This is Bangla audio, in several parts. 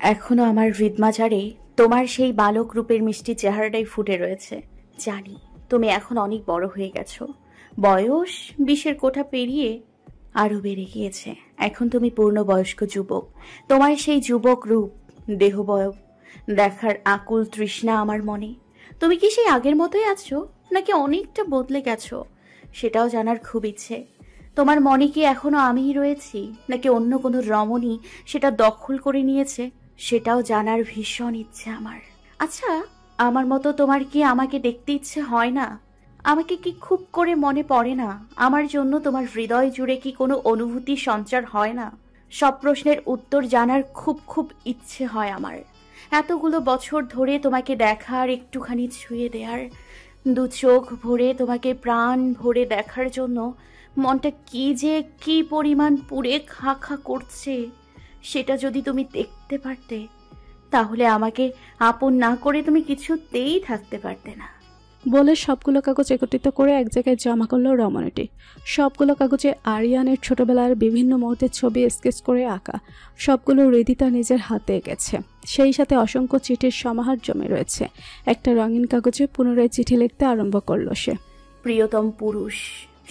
এখনো আমার হৃদমাঝারে তোমার সেই বালক রূপের মিষ্টি চেহারাটাই ফুটে রয়েছে। জানি তুমি এখন অনেক বড় হয়ে গেছো, বয়স 20-এর কোঠা পেরিয়ে আরো বেড়ে গিয়েছে। এখন তুমি পূর্ণবয়স্ক যুবক। তোমার সেই যুবক রূপ, দেহবয়ব দেখার আকুল তৃষ্ণা আমার মনে। তুমি কি সেই আগের মতোই আছো, নাকি অনেকটা বদলে গেছো? সেটাও জানার খুব ইচ্ছে। তোমার মনে কি এখনো আমিই রয়েছি, নাকি অন্য কোনো রমণী সেটা দখল করে নিয়েছে? সেটাও জানার ভীষণ ইচ্ছে আমার। আচ্ছা, আমার মতো তোমার কি আমাকে দেখতে ইচ্ছে হয় না? আমাকে কি খুব করে মনে পড়ে না? আমার জন্য তোমার হৃদয় জুড়ে কি কোনো অনুভূতি সঞ্চার হয় না? সব প্রশ্নের উত্তর জানার খুব খুব ইচ্ছে হয় আমার। এতগুলো বছর ধরে তোমাকে দেখার, একটুখানি ছুঁয়ে দেওয়ার, দু চোখ ভরে তোমাকে প্রাণ ভরে দেখার জন্য মনটা কি পরিমাণ পুড়ে খা খা করছে, সেটা যদি তুমি দেখতে পারতে, তাহলে আমাকে আপন না করে তুমি কিছুতেই থাকতে পারতে না। বলে সবগুলো কাগজ একত্রিত করে এক জায়গায় জমা করলো রমণীটি। সবগুলো কাগজে আরিয়ানের ছোটবেলার বিভিন্ন মুহূর্তের ছবি স্কেচ করে আঁকা। সবগুলো হৃদিতা নিজের হাতে এঁকেছে। সেই সাথে অসংখ্য চিঠির সমাহার জমে রয়েছে। একটা রঙিন কাগজে পুনরায় চিঠি লিখতে আরম্ভ করলো সে। প্রিয়তম পুরুষ,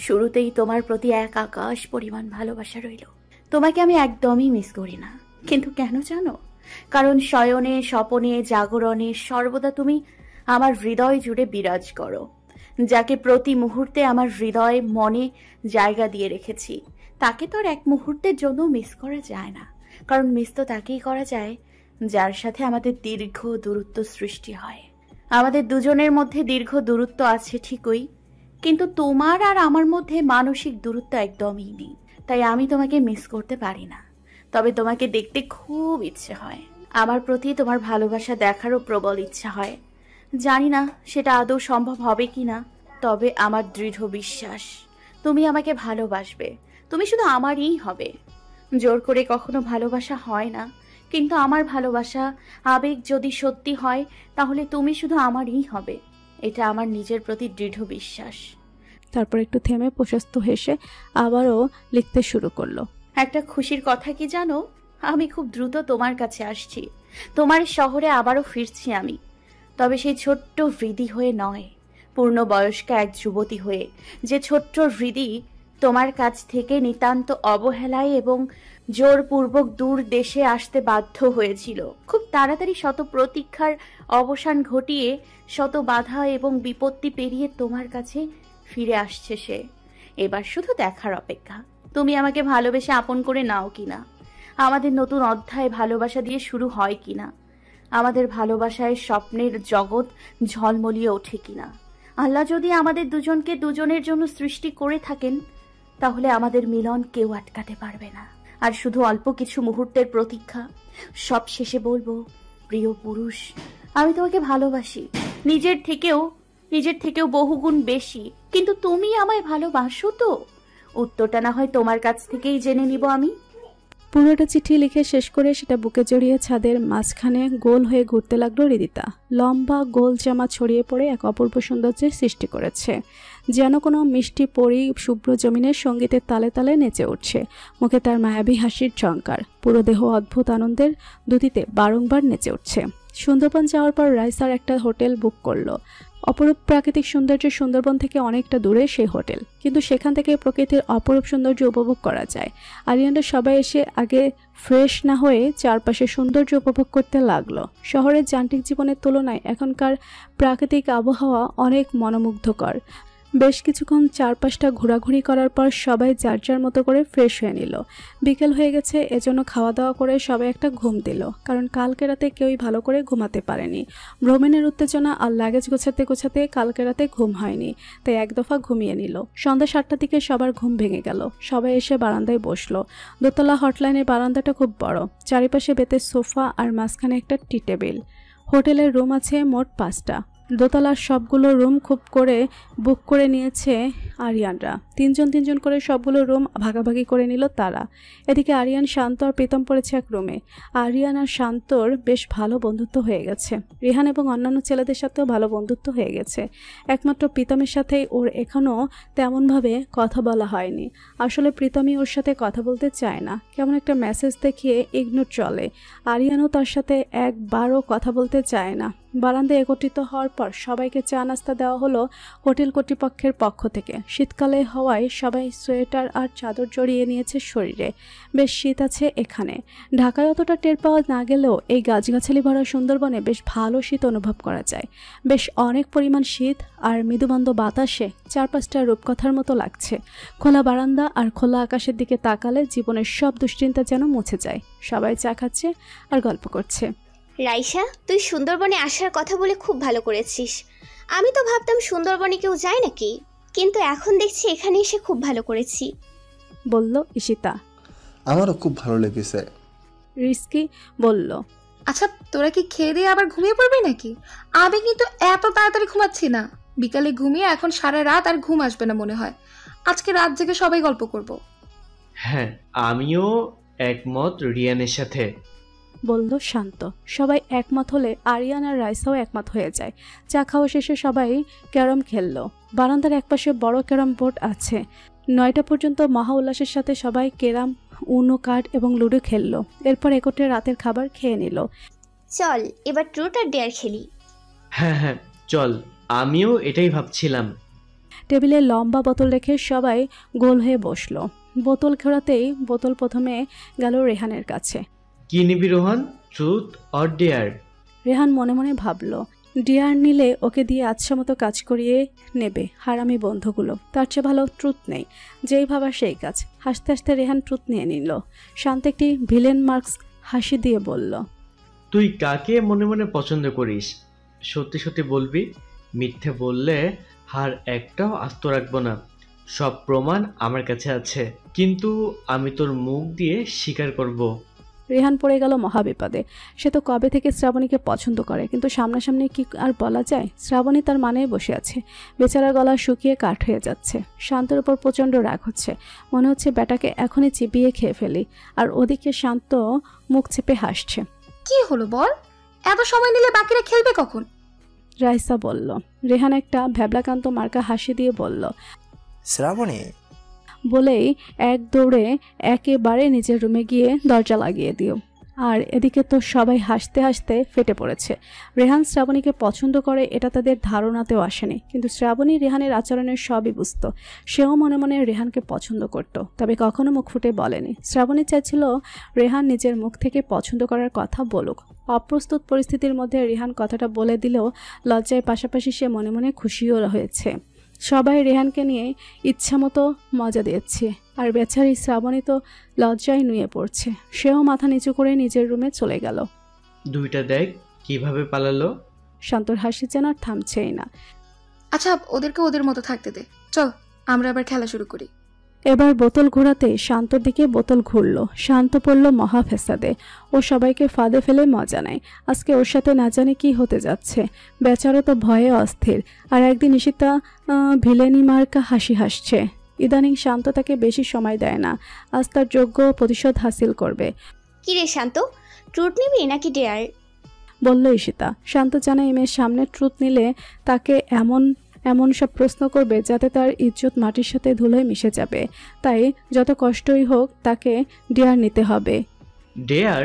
শুরুতেই তোমার প্রতি এক আকাশ পরিমাণ ভালোবাসা রইল। তোমাকে আমি একদমই মিস করি না, কিন্তু কেন জানো? কারণ শয়নে, স্বপনে, জাগরণে সর্বদা তুমি আমার হৃদয় জুড়ে বিরাজ করো। যাকে প্রতি মুহূর্তে আমার হৃদয় মনে জায়গা দিয়ে রেখেছি, তাকে তো আর এক মুহূর্তের জন্য মিস করা যায় না। কারণ মিস তো তাকেই করা যায় যার সাথে আমাদের দীর্ঘ দূরত্ব সৃষ্টি হয়। আমাদের দুজনের মধ্যে দীর্ঘ দূরত্ব আছে ঠিকই, কিন্তু তোমার আর আমার মধ্যে মানসিক দূরত্ব একদমই নেই। তাই আমি তোমাকে মিস করতে পারি না। তবে তোমাকে দেখতে খুব ইচ্ছে হয়। আমার প্রতি তোমার ভালোবাসা দেখারও প্রবল ইচ্ছা হয়। জানি না সেটা আদৌ সম্ভব হবে কিনা, তবে আমার দৃঢ় বিশ্বাস তুমি আমাকে ভালোবাসবে। তুমি শুধু আমারই হবে। জোর করে কখনো ভালোবাসা হয় না, কিন্তু আমার ভালোবাসা, আবেগ যদি সত্যি হয়, তাহলে তুমি শুধু আমারই হবে। এটা আমার নিজের প্রতি দৃঢ় বিশ্বাস। তারপর একটু থেমে প্রশস্ত হেসে আবারও লিখতে শুরু করলো। একটা খুশির কথা কি জানো? আমি খুব দ্রুত তোমার কাছে আসছি। তোমার শহরে আবারও ফিরছি আমি। তবে সেই ছোট্ট হৃদি হয়ে নয়, পূর্ণবয়স্কা এক যুবতী হয়ে। যে ছোট্ট হৃদি তোমার কাছ থেকে নিতান্ত অবহেলায় এবং জোরপূর্বক দূর দেশে আসতে বাধ্য হয়েছিল। খুব তাড়াতাড়ি শত প্রতীক্ষার অবসান ঘটিয়ে, শত বাধা এবং বিপত্তি পেরিয়ে তোমার কাছে ফিরে আসছে সে। এবার শুধু দেখার অপেক্ষা, তুমি আমাকে ভালোবেসে আপন করে নাও কিনা। আমাদের নতুন অধ্যায় ভালোবাসা দিয়ে শুরু হয় কিনা। আমাদের ভালোবাসায় স্বপ্নের জগৎ ঝলমলিয়ে ওঠে কিনা। আল্লাহ যদি আমাদের দুজনকে দুজনের জন্য সৃষ্টি করে থাকেন, তাহলে আমাদের মিলন কেউ আটকাতে পারবে না। আর শুধু অল্প কিছু মুহূর্তের প্রতীক্ষা। সব শেষে বলবো, প্রিয় পুরুষ, আমি তোমাকে ভালোবাসি, নিজের থেকেও বহুগুণ বেশি। কিন্তু তুমি আমায় ভালোবাসো তো? উত্তরটা না হয় তোমার কাছ থেকেই জেনে নিব আমি। পুরোটা চিঠি লিখে শেষ করে সেটা বুকে জড়িয়ে ছাদের মাঝখানে গোল হয়ে ঘুরতে লাগলো হৃদিতা। লম্বা গোল জামা ছড়িয়ে পড়ে এক অপূর্ব সৌন্দর্যের সৃষ্টি করেছে। যেন কোনো মিষ্টি পরী শুভ্র জমিনের সঙ্গীতের তালে তালে নেচে উঠছে। মুখে তার মায়াবী হাসির ঝঙ্কার, পুরো দেহ অদ্ভুত আনন্দের দ্যুতিতে বারংবার নেচে উঠছে। সুন্দরবন যাওয়ার পর রাইসার একটা হোটেল বুক করলো। অপরূপ প্রাকৃতিক সৌন্দর্য, সুন্দরবন থেকে অনেকটা দূরে সেই হোটেল, কিন্তু সেখান থেকে প্রকৃতির অপরূপ সৌন্দর্য উপভোগ করা যায়। আরিয়ানরা সবাই এসে আগে ফ্রেশ না হয়ে চারপাশে সৌন্দর্য উপভোগ করতে লাগলো। শহরের যান্ত্রিক জীবনের তুলনায় এখনকার প্রাকৃতিক আবহাওয়া অনেক মনোমুগ্ধকর। বেশ কিছুক্ষণ চারপাশটা ঘোরাঘুরি করার পর সবাই যার যার মতো করে ফ্রেশ হয়ে নিল। বিকেল হয়ে গেছে, এজন্য খাওয়া দাওয়া করে সবাই একটা ঘুম দিল। কারণ কালকে রাতে কেউই ভালো করে ঘুমাতে পারেনি। ভ্রমণের উত্তেজনা আর লাগেজ গোছাতে গোছাতে কালকে রাতে ঘুম হয়নি, তাই এক দফা ঘুমিয়ে নিল। সন্ধ্যা 7টার দিকে সবার ঘুম ভেঙে গেল। সবাই এসে বারান্দায় বসলো। দোতলা হটলাইনের বারান্দাটা খুব বড়, চারিপাশে বেতের সোফা আর মাঝখানে একটা টি টেবিল। হোটেলের রুম আছে মোট 5টা। দোতলার সবগুলো রুম খুব করে বুক করে নিয়েছে আরিয়ানরা। তিনজন তিনজন করে সবগুলো রুম ভাগাভাগি করে নিল তারা। এদিকে আরিয়ান, শান্ত আর প্রীতম পড়েছে এক রুমে। আরিয়ান আর শান্তর বেশ ভালো বন্ধুত্ব হয়ে গেছে। রিহান এবং অন্যান্য ছেলেদের সাথেও ভালো বন্ধুত্ব হয়ে গেছে। একমাত্র প্রীতমের সাথেই ওর এখনও তেমনভাবে কথা বলা হয়নি। আসলে প্রীতমই ওর সাথে কথা বলতে চায় না, কেমন একটা মেসেজ দেখিয়ে ইগনোর চলে। আরিয়ানও তার সাথে একবারও কথা বলতে চায় না। বারান্দায় একত্রিত হওয়ার পর সবাইকে চা নাস্তা দেওয়া হলো হোটেল কর্তৃপক্ষের পক্ষ থেকে। শীতকালে হওয়ায় সবাই সোয়েটার আর চাদর জড়িয়ে নিয়েছে শরীরে। বেশ শীত আছে এখানে। ঢাকায় অতটা টের পাওয়া না গেলেও এই গাছগাছালি ভরা সুন্দরবনে বেশ ভালো শীত অনুভব করা যায়। বেশ অনেক পরিমাণ শীত আর মৃদুমন্দ বাতাসে চারপাশটা রূপকথার মতো লাগছে। খোলা বারান্দা আর খোলা আকাশের দিকে তাকালে জীবনের সব দুশ্চিন্তা যেন মুছে যায়। সবাই চা খাচ্ছে আর গল্প করছে। রাইসা, তুই সুন্দরবনে আসার কথা বলে খুব ভালো করেছিস। আমি তো ভাবতাম সুন্দরবনে কেউ যায় নাকি, কিন্তু এখন দেখছি এখানে এসে খুব ভালো করেছি, বলল ঈশিতা। আমারও খুব ভালো লেগেছে, রিস্কি বলল। আচ্ছা, তোরা কি খেয়ে দিয়ে আবার ঘুমিয়ে পড়বি নাকি? আমি কিন্তু এত তাড়াতাড়ি ঘুমাচ্ছি না। বিকালে ঘুমিয়ে এখন সারা রাত আর ঘুম আসবে না মনে হয়। আজকে রাত জেগে সবাই গল্প করব। হ্যাঁ, আমিও একমত রিয়ানের সাথে, বলল শান্ত। সবাই একমত হলে আরিয়ান আর রাইসাও একমত হয়ে যায়। চা খাওয়া শেষে সবাই ক্যারম খেললো। বারান্দার একপাশে বড় ক্যারম বোর্ড আছে। 9টা পর্যন্ত মহা উল্লাসের সাথে সবাই ক্যারম, উনো কার্ড এবং লুডো খেললো। এরপর একত্রে রাতের খাবার খেয়ে নিল। চল এবার ট্রুথ আর ডেয়ার খেলি। হ্যাঁ হ্যাঁ চল, আমিও এটাই ভাবছিলাম। টেবিলে লম্বা বোতল রেখে সবাই গোল হয়ে বসলো। বোতল ঘোরাতেই বোতল প্রথমে গেল রেহানের কাছে। কি নিবি Rohan, truth or dare? Rehan মনে মনে ভাবলো, ডিয়ার নিলে ওকে দিয়ে আচ্ছা মতো কাজ করিয়ে নেবে হারামি বন্ধুগুলো। তার চেয়ে ভালো ট্রুথ নেই, যেই ভাবা সেই কাজ। হাসতে হাসতে রেহান ট্রুথ নিয়ে নিল। শান্ত একটি ভিলেন মার্কস হাসি দিয়ে বলল, তুই কাকে মনে মনে পছন্দ করিস? সত্যি সত্যি বলবি। মিথ্যে বললে হার একটাও আস্ত রাখবো না। সব প্রমাণ আমার কাছে আছে, কিন্তু আমি তোর মুখ দিয়ে স্বীকার করব। রেহান পড়ে গেল মহাবিপদে। সে তো কবে থেকে শ্রাবণীকে পছন্দ করে, কিন্তু সামনাসামনি কি আর বলা যায়? শ্রাবণী তার মানেই বসে আছে। বেচারার গলা শুকিয়ে কাঠ হয়ে যাচ্ছে। শান্তর উপর প্রচণ্ড রাগ হচ্ছে। মনে হচ্ছে ব্যাটাকে এখনই চিবিয়ে খেয়ে ফেলি। আর ওদিকে শান্ত মুখ চেপে হাসছে। কি হলো বল? এত সময় নিলে বাকিরা খেলবে কখন? রাইসা বলল। রেহান একটা ভ্যাবলাকান্ত মার্কা হাসি দিয়ে বলল, শ্রাবণী। বলেই এক দৌড়ে একেবারে নিজের রুমে গিয়ে দরজা লাগিয়ে দিও। আর এদিকে তো সবাই হাসতে হাসতে ফেটে পড়েছে। রেহান শ্রাবণীকে পছন্দ করে এটা তাদের ধারণাতেও আসেনি, কিন্তু শ্রাবণী রেহানের আচরণের সবই বুঝত। সেও মনে মনে রেহানকে পছন্দ করত, তবে কখনো মুখ ফুটে বলেনি। শ্রাবণী চাইছিল রেহান নিজের মুখ থেকে পছন্দ করার কথা বলুক। অপ্রস্তুত পরিস্থিতির মধ্যে রেহান কথাটা বলে দিলেও লজ্জায় পাশাপাশি সে মনে মনে খুশিও হয়েছে। সবাই রেহানকে নিয়ে ইচ্ছামতো মজা দিচ্ছে, আর বেচারি শ্রাবণী তো লজ্জায় নুয়ে পড়ছে। সেও মাথা নিচু করে নিজের রুমে চলে গেল। দুইটা দেখ কিভাবে পালালো। শান্তর হাসি যেন আর থামছেই না। আচ্ছা, ওদেরকে ওদের মতো থাকতে দে। চল আমরা আবার খেলা শুরু করি। এবার বোতল ঘোরাতে শান্তর দিকে বোতল ঘুরল। শান্ত পড়ল মহা ফেসাদে। ও সবাইকে ফাঁদে ফেলে মজা নেয়। আজকে ওর সাথে না জানি কি হতে যাচ্ছে। বেচারা তো ভয়ে অস্থির। আর একদিন ঈশিতা ভিলেনি মার্কা হাসি হাসছে। ইদানিং শান্ত তাকে বেশি সময় দেয় না। আজ তার যোগ্য প্রতিশোধ হাসিল করবে। কি রে শান্ত, ট্রুথ নিবি নাকি ডেয়ার? বলল ঈশিতা। শান্ত জানে এই মেয়ের সামনে ট্রুথ নিলে তাকে এমন সব প্রশ্ন করবে যাতে তার ইজ্জত মাটির সাথে ধুলোয় মিশে যাবে। তাই যত কষ্টই হোক তাকে ডেয়ার নিতে হবে। ডেয়ার?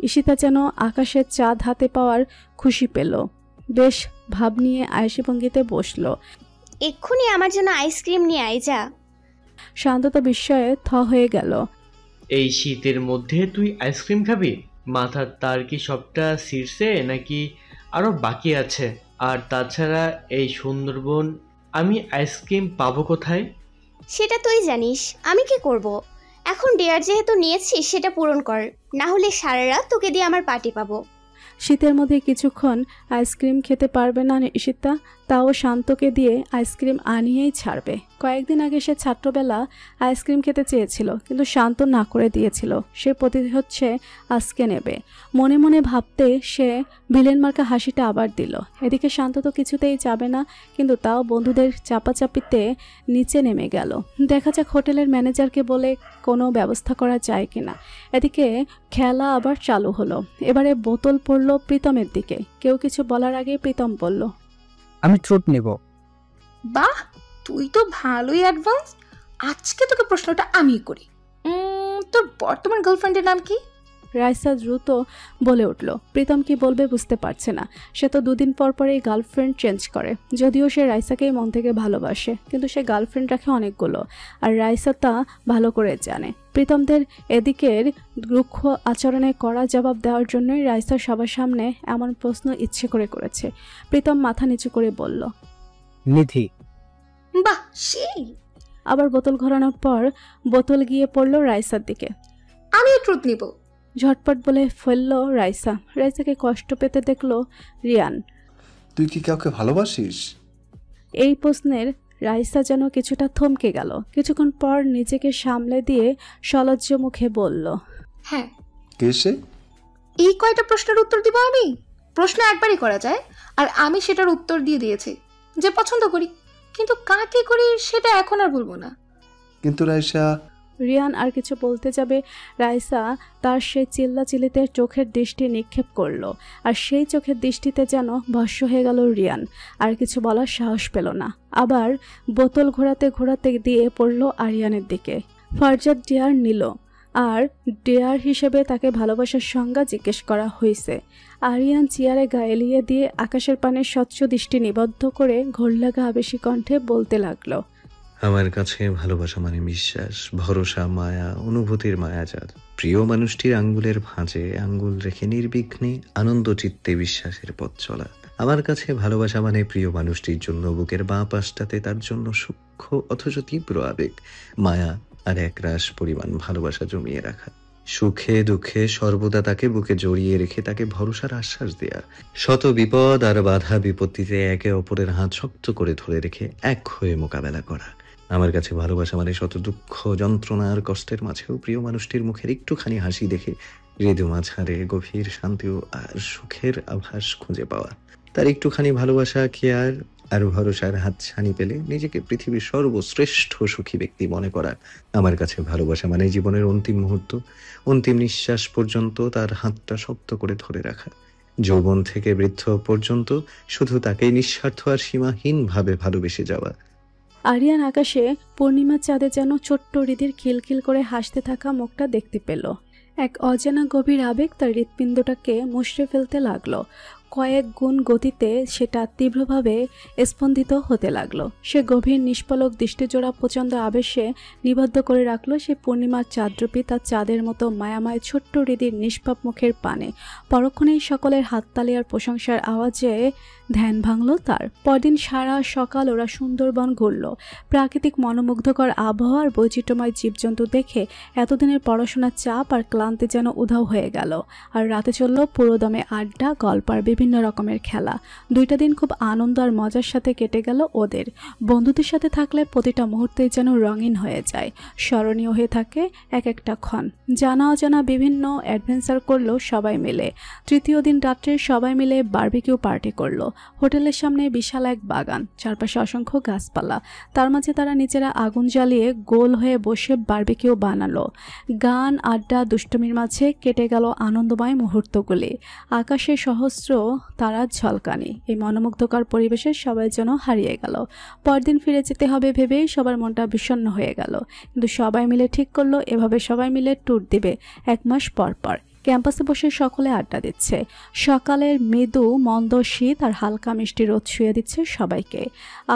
ঈশিতা যেন আকাশের চাঁদ হাতে পাওয়ার খুশি পেল। বেশ ভাব নিয়ে আয়েশি ভঙ্গিতে বসল। এক্ষুনি আমার জন্য আইসক্রিম নিয়ে আয় যা। শান্ত তো বিস্ময়ে থ হয়ে গেল। এই শীতের মধ্যে তুই আইসক্রিম খাবি? মাথার তার কি সবটা ছিঁড়ছে নাকি আরো বাকি আছে? আর তাছাড়া এই সুন্দরবন, আমি আইসক্রিম পাবো কোথায়? সেটা তুই জানিস, আমি কি করব? এখন ডেয়ার যেহেতু নিয়েছিস সেটা পূরণ কর, না হলে সারা রাত তোকে দিয়ে আমার পার্টি পাবো। শীতের মধ্যে কিছুক্ষণ আইসক্রিম খেতে পারবে না ঈশিতা, তাও শান্তকে দিয়ে আইসক্রিম আনিয়েই ছাড়বে। কয়েকদিন আগে সে ছাত্রবেলা আইসক্রিম খেতে চেয়েছিল, কিন্তু শান্ত না করে দিয়েছিল। সে প্রতিটি হচ্ছে আজকে নেবে। মনে মনে ভাবতে সে ভিলেন মার্কা হাসিটা আবার দিল। এদিকে শান্ত তো কিছুতেই যাবে না, কিন্তু তাও বন্ধুদের চাপাচাপিতে নিচে নেমে গেল। দেখা যাক হোটেলের ম্যানেজারকে বলে কোনো ব্যবস্থা করা যায় কিনা। এদিকে খেলা আবার চালু হলো। এবারে বোতল পড়ল প্রীতমের দিকে। কেউ কিছু বলার আগে প্রীতম বলল, আমি ট্রুথ নেব। বাহ, তুই তো ভালোই অ্যাডভান্স। আজকে তোকে প্রশ্নটা আমি করি। তোর বর্তমান গার্লফ্রেন্ডের নাম কি? রাইসা দ্রুত বলে উঠল। প্রীতম কি বলবে বুঝতে পারছে না। সে তো দুদিন পর পরেই গার্লফ্রেন্ড চেঞ্জ করে। যদিও সে রাইসাকেই মন থেকে ভালোবাসে, কিন্তু সে গার্লফ্রেন্ড রাখে অনেকগুলো, আর রাইসা তা ভালো করে জানে। প্রীতমদের এদিকের রুক্ষ আচরণে কড়া জবাব দেওয়ার জন্যই রাইসা সবার সামনে এমন প্রশ্ন ইচ্ছে করে করেছে। প্রীতম মাথা নিচু করে বলল, নিধি। বাহ, সেই। আবার বোতল ঘোরানোর পর বোতল গিয়ে পড়ল রাইসার দিকে। আমিও ট্রুথ নিব। ঝটপট বলে ফেলল রাইসা। রাইসাকে কষ্ট পেতে দেখল রিয়ান। তুই কি কাউকে ভালোবাসিস? এই প্রশ্নের রাইসা যেন কিছুটা থমকে গেল। কিছুক্ষণ পর নিজেকে সামলে দিয়ে সলজ্জ মুখে বলল, হ্যাঁ। কে সে? এই কয়টা প্রশ্নের উত্তর দিব আমি? প্রশ্ন একবারই করা যায়, আর আমি সেটার উত্তর দিয়ে দিয়েছি যে পছন্দ করি, কিন্তু কাকে করি সেটা এখন আর বলবো না। কিন্তু রাইসা। রিয়ান আর কিছু বলতে যাবে, রাইসা তার সেই চিল্লাচিল্লিতে চোখের দৃষ্টি নিক্ষেপ করলো, আর সেই চোখের দৃষ্টিতে যেন ভস্ম হয়ে গেল রিয়ান। আর কিছু বলার সাহস পেল না। আবার বোতল ঘোরাতে ঘোরাতে দিয়ে পড়ল আরিয়ানের দিকে। ফারজাদ ডেয়ার নিল, আর ডেয়ার হিসেবে তাকে ভালোবাসার সংজ্ঞা জিজ্ঞেস করা হয়েছে। আরিয়ান চেয়ারে গায়েলিয়ে দিয়ে আকাশের পানে স্বচ্ছ দৃষ্টি নিবদ্ধ করে ঘোরলাগা আবেশী কণ্ঠে বলতে লাগলো, আমার কাছে ভালোবাসা মানে বিশ্বাস, ভরসা, মায়া, অনুভূতির মায়াজাল। প্রিয় মানুষটির আঙ্গুলের ভাঁজে আঙ্গুল রেখে নির্বিঘ্নে আনন্দ চিত্তে বিশ্বাসের পথ চলা। আমার কাছে ভালোবাসা মানে প্রিয় মানুষটির জন্য বুকের বাঁ পাশটাতে তার জন্য সূক্ষ্ম অথচ তীব্র আবেগ, মায়া আর একরাশ পরিমাণ ভালোবাসা জমিয়ে রাখা। সুখে দুঃখে সর্বদা তাকে বুকে জড়িয়ে রেখে তাকে ভরসার আশ্বাস দেয়া। শত বিপদ আর বাধা বিপত্তিতে একে অপরের হাত শক্ত করে ধরে রেখে এক হয়ে মোকাবেলা করা। আমার কাছে ভালোবাসা মানে শত দুঃখ, যন্ত্রণা আর কষ্টের মাঝেও প্রিয় মানুষটির মুখের একটুখানি হাসি দেখে হৃদয় মাঝারে গভীর শান্তি আর সুখের আভাস খুঁজে পাওয়া। তার একটুখানি ভালোবাসা, কেয়ার আর ভরসার হাতছানি পেলে নিজেকে পৃথিবীর সর্বশ্রেষ্ঠ সুখী ব্যক্তি মনে করা। আমার কাছে ভালোবাসা মানে জীবনের অন্তিম মুহূর্ত, অন্তিম নিঃশ্বাস পর্যন্ত তার হাতটা শক্ত করে ধরে রাখা। যৌবন থেকে বৃদ্ধ পর্যন্ত শুধু তাকেই নিঃস্বার্থ আর সীমাহীনভাবে ভালোবেসে যাওয়া। আরিয়ান আকাশে পূর্ণিমার চাঁদে যেন ছোট্ট হৃদির খিলখিল করে হাসতে থাকা মুখটা দেখতে পেল। এক অজানা গভীর আবেগ তার হৃৎপিণ্ডটাকে মুষড়ে ফেলতে লাগলো। কয়েক গুণ গতিতে সেটা তীব্রভাবে স্পন্দিত হতে লাগলো। সে গভীর নিষ্পলক দৃষ্টিজোড়া প্রচণ্ড আবেশে নিবদ্ধ করে রাখলো সে পূর্ণিমার চাঁদরূপী তার চাঁদের মতো মায়াময় ছোট্ট হৃদির নিষ্পাপ মুখের পানে। পরক্ষণেই সকলের হাততালি আর প্রশংসার আওয়াজে ধ্যান ভাঙল তার। পরদিন সারা সকাল ওরা সুন্দরবন ঘুরল। প্রাকৃতিক মনোমুগ্ধকর আবহাওয়ার বৈচিত্র্যময় জীবজন্তু দেখে এতদিনের পড়াশোনার চাপ আর ক্লান্তি যেন উধাও হয়ে গেল। আর রাতে চলল পুরোদমে আড্ডা, গল্প আর বিভিন্ন রকমের খেলা। দুইটা দিন খুব আনন্দ আর মজার সাথে কেটে গেল ওদের। বন্ধুদের সাথে থাকলে প্রতিটা মুহূর্তেই যেন রঙিন হয়ে যায়, স্মরণীয় হয়ে থাকে এক একটা ক্ষণ। জানা অজানা বিভিন্ন অ্যাডভেঞ্চার করলো সবাই মিলে। তৃতীয় দিন রাত্রে সবাই মিলে বারবিকিউ পার্টি করলো। হোটেলের সামনে বিশাল এক বাগান, চারপাশে অসংখ্য গাছপালা। তার মাঝে তারা নিজেরা আগুন জ্বালিয়ে গোল হয়ে বসে বারবিকিউ বানালো। গান, আড্ডা, দুষ্টমির মাঝে কেটে গেল আনন্দময় মুহূর্তগুলি। আকাশে সহস্র তারার ঝলকানি। এই মনোমুগ্ধকর পরিবেশে সবাই যেন হারিয়ে গেল। পরদিন ফিরে যেতে হবে ভেবেই সবার মনটা বিষণ্ণ হয়ে গেল। কিন্তু সবাই মিলে ঠিক করলো এভাবে সবাই মিলে ট্যুর দিবে 1 মাস পর পর। ক্যাম্পাসে বসে সকলে আড্ডা দিচ্ছে। সকালের মৃদু মন্দ শীত আর হালকা মিষ্টি রোদ ছুঁয়ে দিচ্ছে সবাইকে।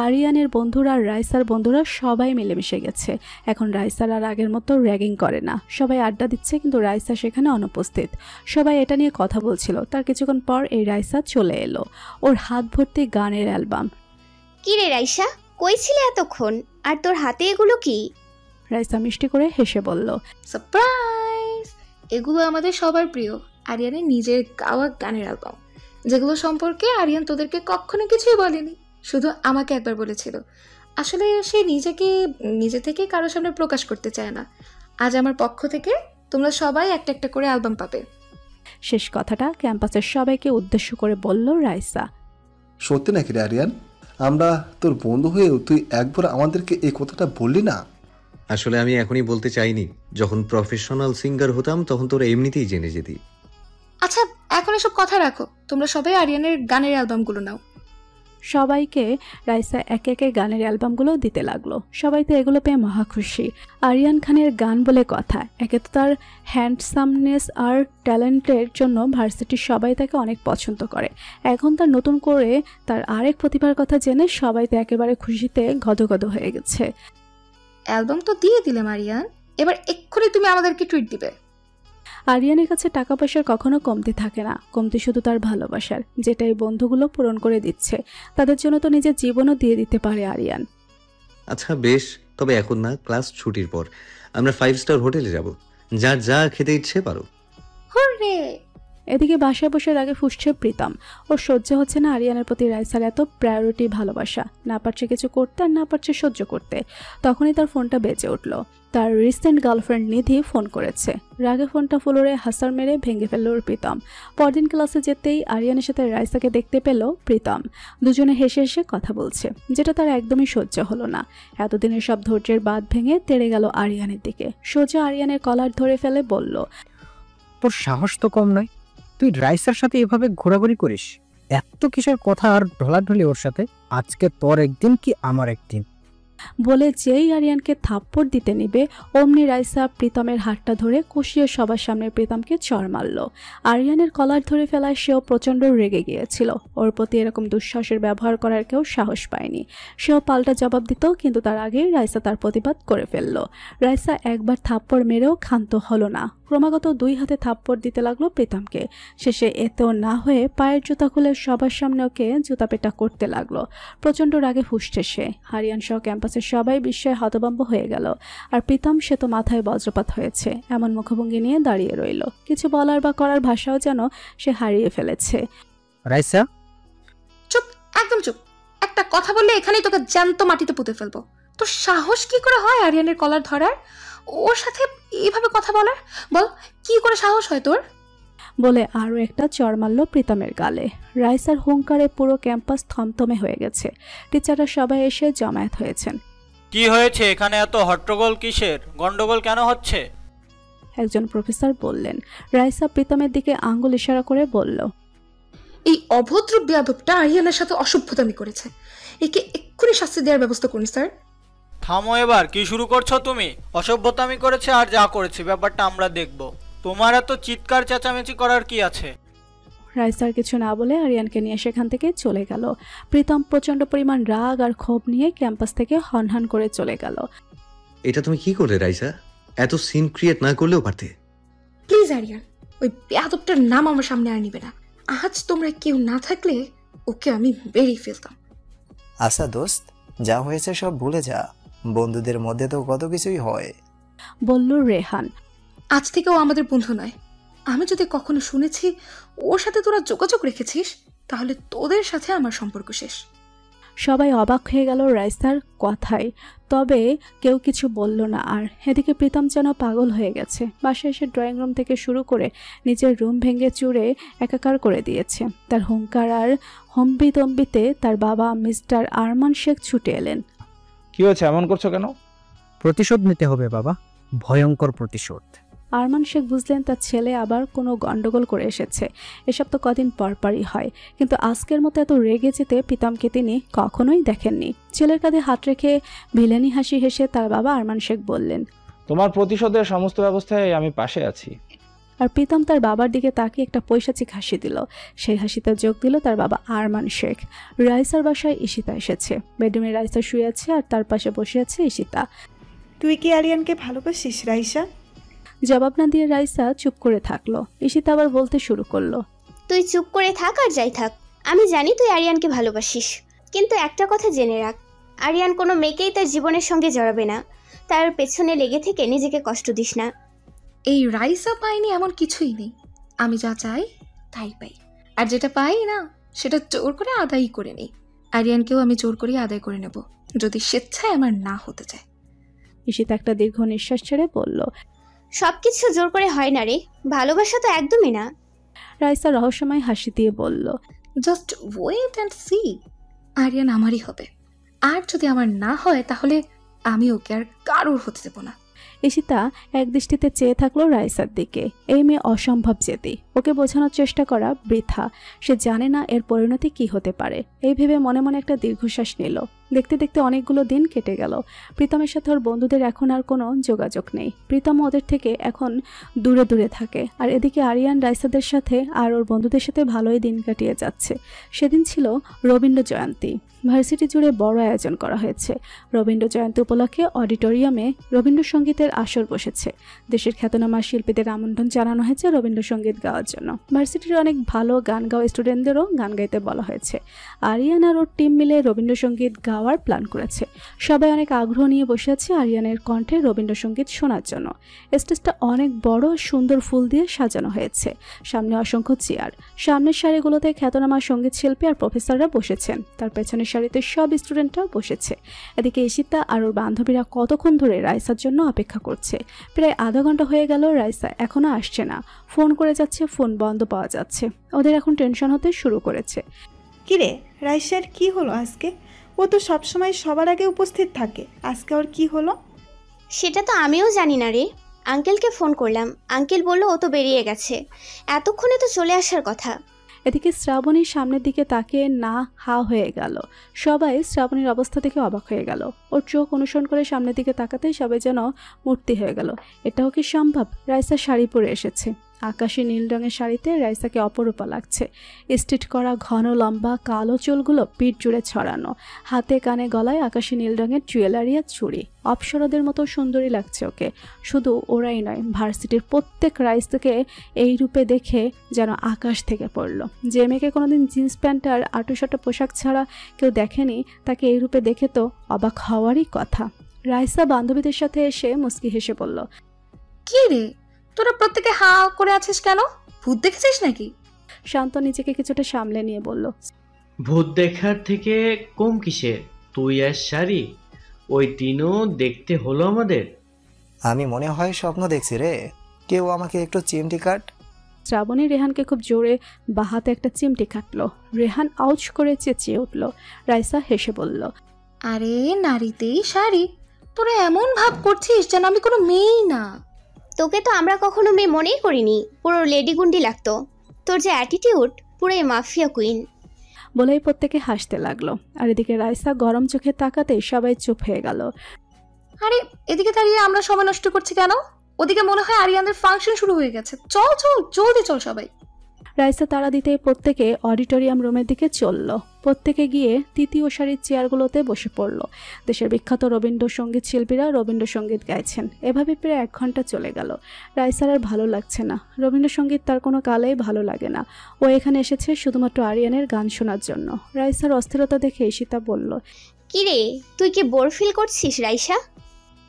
আরিয়ানের বন্ধুরা আর রাইসার বন্ধুরা সবাই মিলেমিশে গেছে। এখন রাইসার আর আগের মতো র্যাগিং করে না। সবাই আড্ডা দিচ্ছে, কিন্তু রাইসা সেখানে অনুপস্থিত। সবাই এটা নিয়ে কথা বলছিল। তার কিছুক্ষণ পর এই রাইসা চলে এলো, ওর হাত ভর্তি গানের অ্যালবাম। কি রে রাইসা, কই ছিলে এতক্ষণ? আর তোর হাতে এগুলো কি? রাইসা মিষ্টি করে হেসে বলল, সারপ্রাইজ! এগুলো আমাদের সবার প্রিয় আরিয়ানের নিজের গাওয়া গানের অ্যালবাম, যেগুলো সম্পর্কে আরিয়ান তোদেরকে কখনো কিছুই বলেনি। শুধু আমাকে একবার বলেছিল। আসলে সে নিজে থেকে কারোর সামনে প্রকাশ করতে চায় না। আজ আমার পক্ষ থেকে তোমরা সবাই একটা একটা করে অ্যালবাম পাবে। শেষ কথাটা ক্যাম্পাসের সবাইকে উদ্দেশ্য করে বলল রাইসা। সত্যি নাকি রে আরিয়ান? আমরা তোর বন্ধু হয়েও তুই একবার আমাদেরকে এই কথাটা বললি না। আসলে আমি এখনই বলতে চাইনি। যখন প্রফেশনাল সিঙ্গার হতাম তখন তোরা এমনিতেই জেনে যেতি। আচ্ছা, এখন এসব কথা রাখো, তোমরা সবাই আরিয়ানের গানের অ্যালবামগুলো নাও। সবাইকে রাইসা একে একে গানের অ্যালবামগুলো দিতে লাগলো। সবাই তো এগুলো পেয়ে মহা খুশি। আরিয়ান খানের গান বলে কথা, একে তো তার হ্যান্ডসামনেস আর ট্যালেন্টের জন্য ভার্সিটির সবাই তাকে অনেক পছন্দ করে। এখন তার নতুন করে তার আরেক প্রতিভার কথা জেনে সবাই তো একেবারে খুশিতে গদগদ হয়ে গেছে। অ্যালবাম তো দিয়ে দিলে আরিয়ান, এবার এক্ষুনি তুমি আমাদেরকে ট্রিট দিবে। আরিয়ানের কাছে টাকা পয়সার কখনো কমতি থাকে না, কমতি শুধু তার ভালোবাসার, যেটাই বন্ধুগুলো পূরণ করে দিচ্ছে। তাদের জন্য তো নিজের জীবনও দিয়ে দিতে পারে আরিয়ান। আচ্ছা বেশ, তবে এখন না, ক্লাস ছুটির পর আমরা 5 স্টার হোটেলে যাব। যার যা খেতে ইচ্ছে পারো। হুররে! এদিকে বাসায় বসে আগে ফুসছে প্রীতম। ওর সহ্য হচ্ছে না আরিয়ানের প্রতি রাইসার এত প্রায়োরিটি ভালোবাসা। না পারছে কিছু করতে আর না পারছে সহ্য করতে। তখনই তার ফোনটা বেজে উঠল। তার রিসেন্ট গার্লফ্রেন্ড নিধি ফোন করেছে। রাগে ফোনটা ফ্লোরে হাসার মেরে ভেঙে ফেলল প্রীতম। পরদিন ক্লাসে যেতেই আরিয়ানের সাথে রাইসাকে দেখতে পেল প্রীতম। দুজনে হেসে হেসে কথা বলছে, যেটা তার একদমই সহ্য হলো না। এতদিনের সব ধৈর্যের বাঁধ ভেঙে তেড়ে গেল আরিয়ানের দিকে। সোজা আরিয়ানের কলার ধরে ফেলে বলল, তোর সাহস তো কম নয়, তুই রাইসার সাথে এভাবে ঘোরাঘুরি করিস? এত কিসের কথা আর ঢলাঢলি ওর সাথে? আজকে তোর একদিন কি আমার একদিন। বলে যেই আরিয়ানকে থাপ্পড় দিতে নিবে অমনি রাইসা প্রীতমের হাতটা ধরে কষিয়ে সবার সামনে প্রীতমকে চড় মারল। আরিয়ানের কলার ধরে ফেলায় সেও প্রচণ্ড রেগে গিয়েছিল। ওর প্রতি এরকম দুঃসাহসের ব্যবহার করার কেউ সাহস পায়নি। সেও পাল্টা জবাব দিত, কিন্তু তার আগেই রাইসা তার প্রতিবাদ করে ফেলল। রাইসা একবার থাপ্পড় মেরেও ক্ষান্ত হলো না, ক্রমাগত 2 হাতে থাপ্পড় দিতে লাগলো প্রীতমকে। শেষে এতেও না হয়ে পায়ের জুতা খুলে সবার সামনে ওকে জুতাপেটা করতে লাগলো। প্রচণ্ড রাগে ফুসছে সে। আরিয়ান সহ ক্যাম্পাসের সবাই বিস্ময়ে হতভম্ব হয়ে গেল। আর প্রীতম সে তো মাথায় বজ্রপাত হয়েছে, এমন মুখভঙ্গি নিয়ে দাঁড়িয়ে রইল। কিছু বলার বা করার ভাষাও যেন সে হারিয়ে ফেলেছে। রাইসা, চুপ, একদম চুপ। একটা কথা বললে এখানেই তোকে জ্যান্ত মাটিতে পুঁতে ফেলবো। তোর সাহস কি করে হয় আরিয়ানের কলার ধরার, ওর সাথে এইভাবে কথা বলার? বল, কি করে সাহস হয় তোর? বলে আরও একটা চড় মারল প্রীতমের গালে। রাইসার হুঙ্কারে পুরো ক্যাম্পাস থমথমে হয়ে গেছে। টিচাররা সবাই এসে জমায়েত হয়েছেন। কি হয়েছে এখানে? এত হট্টগোল কিসের? গন্ডগোল কেন হচ্ছে? একজন প্রফেসর বললেন। রাইসা প্রীতমের দিকে আঙ্গুল ইশারা করে বলল, এই অভদ্র বেয়াদবটা আরিয়ানের সাথে অসভ্যতামি করেছে। একে এক্ষুনি শাস্তি দেওয়ার ব্যবস্থা করুন স্যার। থামো এবার, কি শুরু করছো তুমি? অসভ্যতামি করেছে আর যা করেছে ব্যাপারটা আমরা দেখব। তোমার এত চিৎকার চেঁচামেচি করার কি আছে? রাইসার কিছু না বলে আরিয়ানকে নিয়ে সেখান থেকে চলে গেল। প্রীতম প্রচণ্ড পরিমাণ রাগ আর ক্ষোভ নিয়ে ক্যাম্পাস থেকে হনহন করে চলে গেল। এটা তুমি কি করলে রাইসা? এত সিন ক্রিয়েট না করলেও পারতে। প্লিজ আরিয়ান, ওই বেয়াদবটার নাম আমার সামনে আর নিবে না। আজ তোমরা কেউ না থাকলে ওকে আমি বেরিয়ে ফেলতাম। আচ্ছা দোস্ত, যা হয়েছে সব ভুলে যা। বন্ধুদের মধ্যে তো কত কিছুই হয়, বলল রেহান। আজ থেকে ও আমাদের বন্ধু নয়। আমি যদি কখনো শুনেছি ওর সাথে তোরা যোগাযোগ রেখেছিস, তাহলে তোদের সাথে আমার সম্পর্ক শেষ। সবাই অবাক হয়ে গেল রাইসার কথায়, তবে কেউ কিছু বলল না। আর এদিকে প্রীতম যেন পাগল হয়ে গেছে। বাসায় এসে ড্রয়িং রুম থেকে শুরু করে নিজের রুম ভেঙে চুরে একাকার করে দিয়েছে। তার হুঙ্কার আর হম্বিতম্বিতে তার বাবা মিস্টার আরমান শেখ ছুটে এলেন। কি হয়েছে, এমন করছো কেন? প্রতিশোধ নিতে হবে বাবা, ভয়ঙ্কর প্রতিশোধ। আরমান শেখ বুঝলেন তার ছেলে আবার কোনো গন্ডগোল করে এসেছে। এসব তো কদিন পরপরই হয়, কিন্তু আজকের মতো এত রেগে যেতে প্রীতমকে তিনি কখনোই দেখেননি। ছেলের কাঁধে হাত রেখে ভিলেনি হাসি হেসে তার বাবা আরমান শেখ বললেন, তোমার প্রতিশোধের সমস্ত ব্যবস্থায় আমি পাশে আছি। আর প্রীতম তার বাবার দিকে তাকিয়ে একটা পৈশাচিক হাসি দিল। সেই হাসিতে যোগ দিল তার বাবা আরমান শেখ। রাইসার বাসায় ঈশিতা এসেছে। বেডরুমে রাইসা শুয়ে আছে আর তার পাশে বসে আছে ঈশিতা। তুই কি আরিয়ানকে ভালোবাসিস রাইসা? জবাব না দিয়ে রাইসা চুপ করে থাকলো। ঈশিতা আবার বলতে শুরু করলো, তুই চুপ করে থাক আর যাই থাক, আমি জানি তুই আরিয়ানকে ভালোবাসিস, কিন্তু একটা কথা জেনে রাখ, আরিয়ান কোনো মেয়েকেই তার জীবনের সঙ্গে জড়াবে না। তার পেছনে লেগে থেকে নিজেকে কষ্ট দিস না। এই রাইসা পাইনি এমন কিছুই নেই। আমি যা চাই তাই পাই, আর যেটা পাই না সেটা জোর করে আদায় করে নেই। আরিয়ানকেও আমি জোর করে আদায় করে নেব, যদি স্বেচ্ছায় আমার না হতে চায়। ঈশিতা একটা দীর্ঘ নিঃশ্বাস ছেড়ে বলল, সবকিছু জোর করে হয় না রে, ভালোবাসা তো একদমই না। রাইসা রহস্যময় হাসি দিয়ে বলল, just wait and see, Aryan আমারই হবে। আর যদি আমার না হয় তাহলে আমি ওকে আর কারোর হতে দেব না। ঈশিতা এক দৃষ্টিতে চেয়ে থাকলো রাইসার দিকে। এই মেয়ে অসম্ভব জেদি, ওকে বোঝানোর চেষ্টা করা বৃথা। সে জানে না এর পরিণতি কি হতে পারে। এই ভেবে মনে মনে একটা দীর্ঘশ্বাস নিল। দেখতে দেখতে অনেকগুলো দিন কেটে গেল। প্রীতমের সাথে ওর বন্ধুদের এখন আর কোনো যোগাযোগ নেই। প্রীতম ওদের থেকে এখন দূরে দূরে থাকে। আর এদিকে আরিয়ান রাইসাদের সাথে আর ওর বন্ধুদের সাথে ভালোই দিন কাটিয়ে যাচ্ছে। সেদিন ছিল রবীন্দ্র জয়ন্তী। ভার্সিটি জুড়ে বড় আয়োজন করা হয়েছে। রবীন্দ্র জয়ন্তী উপলক্ষে অডিটোরিয়ামে রবীন্দ্রসঙ্গীতের আসর বসেছে। দেশের খ্যাতনামা শিল্পীদের আমন্ত্রণ জানানো হয়েছে রবীন্দ্রসঙ্গীত গাওয়ার জন্য। ভার্সিটির অনেক ভালো গান গাওয়া স্টুডেন্টদেরও গান গাইতে বলা হয়েছে। আরিয়ান আর ওর টিম মিলে রবীন্দ্রসঙ্গীত গাওয়ার প্ল্যান করেছে। সবাই অনেক আগ্রহ নিয়ে বসে আছে আরিয়ানের কণ্ঠে রবীন্দ্রসঙ্গীত শোনার জন্য। স্টেজটা অনেক বড় সুন্দর ফুল দিয়ে সাজানো হয়েছে। সামনে অসংখ্য চেয়ার। সামনের সারিগুলোতে খ্যাতনামা সঙ্গীত শিল্পী আর প্রফেসররা বসেছেন। তার পেছনের সারিতে সব স্টুডেন্টরাও বসেছে। এদিকে ঈশিতা আর ওর বান্ধবীরা কতক্ষণ ধরে রাইসার জন্য অপেক্ষা করছে। প্রায় আধা ঘন্টা হয়ে গেল, রাইসা এখনো আসছে না। ফোন করে যাচ্ছে, ফোন বন্ধ পাওয়া যাচ্ছে। ওদের এখন টেনশন হতে শুরু করেছে। কিরে রাইসার কি হলো আজকে? ও তো সবসময় সবার আগে উপস্থিত থাকে, আজকে ওর কি হলো? সেটা তো আমিও জানি না রে। আঙ্কেলকে ফোন করলাম, আঙ্কেল বলল ও তো বেরিয়ে গেছে, এতক্ষণে তো চলে আসার কথা। এদিকে শ্রাবণীর সামনের দিকে তাকিয়ে না হা হয়ে গেল। সবাই শ্রাবণীর অবস্থা দেখে অবাক হয়ে গেল। ওর চোখ অনুসরণ করে সামনের দিকে তাকাতেই সবাই যেন মূর্তি হয়ে গেল। এটাও কি সম্ভব? রাইসা শাড়ি পরে এসেছে। আকাশি নীল রঙের শাড়িতে রাইসাকে অপরূপা লাগছে। স্ট্রিট করা ঘন লম্বা কালো চুলগুলো পিঠ জুড়ে ছড়ানো, হাতে কানে গলায় আকাশি নীল রঙের জুয়েলারি আর চুড়ি। অপ্সরাদের মতো সুন্দরী লাগছে ওকে। শুধু ওরাই নয়, ভার্সিটির প্রত্যেক রাইসাকে এই রূপে দেখে যেন আকাশ থেকে পড়ল। যে মেয়েকে কোনোদিন জিন্স প্যান্ট আর আটুসাটো পোশাক ছাড়া কেউ দেখেনি, তাকে এই রূপে দেখে তো অবাক হওয়ারই কথা। রাইসা বান্ধবীদের সাথে এসে মুস্কি হেসে বলল, কি রে তোরা প্রত্যেকে হা করে আছিস কেন? ভূত দেখেছিস নাকি? শান্ত নিজেকে কিছুটা সামলে নিয়ে বলল, ভূত দেখার থেকে কম কিসে, তুই আর শাড়ি ওই দিনও দেখতে হলো আমাদের। আমি মনে হয় স্বপ্ন দেখছি রে, কেউ আমাকে একটু চিমটি কাট। শ্রাবণী রেহানকে খুব জোরে বাহাতে একটা চিমটি কাটলো। রেহান আউচ করে চেঁচিয়ে উঠল। রাইসা হেসে বলল, আরে নারীতেই শাড়ি, তোরা এমন ভাব করছিস যেন আমি কোনো মেয়েই না। তোকে তো আমরা কখনো মেয়ে মনেই করিনি, পুরো লেডি গুন্ডি লাগতো। তোর যে অ্যাটিটিউড, পুরোই মাফিয়া কুইন। বলেই প্রত্যেকে হাসতে লাগলো। আর এদিকে রাইসা গরম চোখে তাকাতেই সবাই চুপ হয়ে গেল। আরে এদিকে দাঁড়িয়ে আমরা সময় নষ্ট করছি কেন? ওদিকে মনে হয় আরিয়ানদের ফাংশন শুরু হয়ে গেছে। চল চল জলদি চল সবাই। রাইসা তাড়া দিতে প্রত্যেকে অডিটোরিয়াম রুমের দিকে চলল। প্রত্যেকে গিয়ে তৃতীয় সারির চেয়ারগুলোতে বসে পড়ল। দেশের বিখ্যাত রবীন্দ্রসঙ্গীত শিল্পীরা রবীন্দ্রসঙ্গীত গাইছেন। এভাবে প্রায় 1 ঘন্টা চলে গেল। রাইসার আর ভালো লাগছে না। রবীন্দ্রসঙ্গীত তার কোনো কালেই ভালো লাগে না। ও এখানে এসেছে শুধুমাত্র আরিয়ানের গান শোনার জন্য। রাইসার অস্থিরতা দেখে ঈশিতা বলল, কিরে তুই কি বোর ফিল করছিস রাইসা?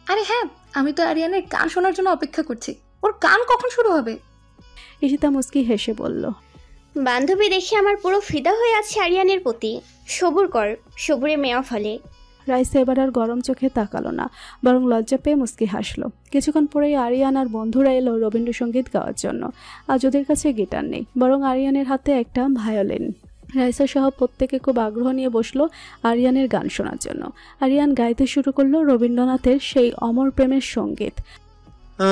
আরে হ্যাঁ, আমি তো আরিয়ানের গান শোনার জন্য অপেক্ষা করছি। ওর গান কখন শুরু হবে? ঈশিতা মুস্কি হেসে বলল, বান্ধবী দেখে আমার পুরো ফিদা হয়ে আছে আরিয়ানের প্রতি। সবুর কর, সবুরে মেয়া ফলে। রাইসা এবার আর গরম চোখে তাকালো না, বরং লজ্জা পেয়ে মুস্কি হাসলো। কিছুক্ষণ পরেই আরিয়ান আর বন্ধুরা এলো রবীন্দ্রসঙ্গীত গাওয়ার জন্য। আজ ওদের কাছে গিটার নেই, বরং আরিয়ানের হাতে একটা ভায়োলিন। রাইসা সহ প্রত্যেকে খুব আগ্রহ নিয়ে বসলো আরিয়ানের গান শোনার জন্য। আরিয়ান গাইতে শুরু করলো রবীন্দ্রনাথের সেই অমর প্রেমের সঙ্গীত।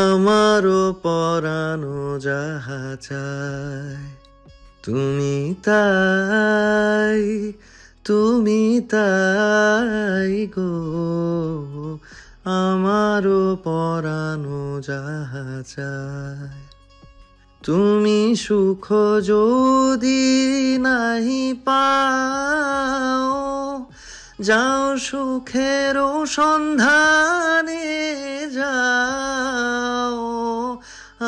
আমারও পরানো যাহা চায় তুমি তাই, তুমি তাই গো, আমারও পরানো যাহা চায়। তুমি সুখ যদি নাহি পাও, যাও সুখের সন্ধানে যাও।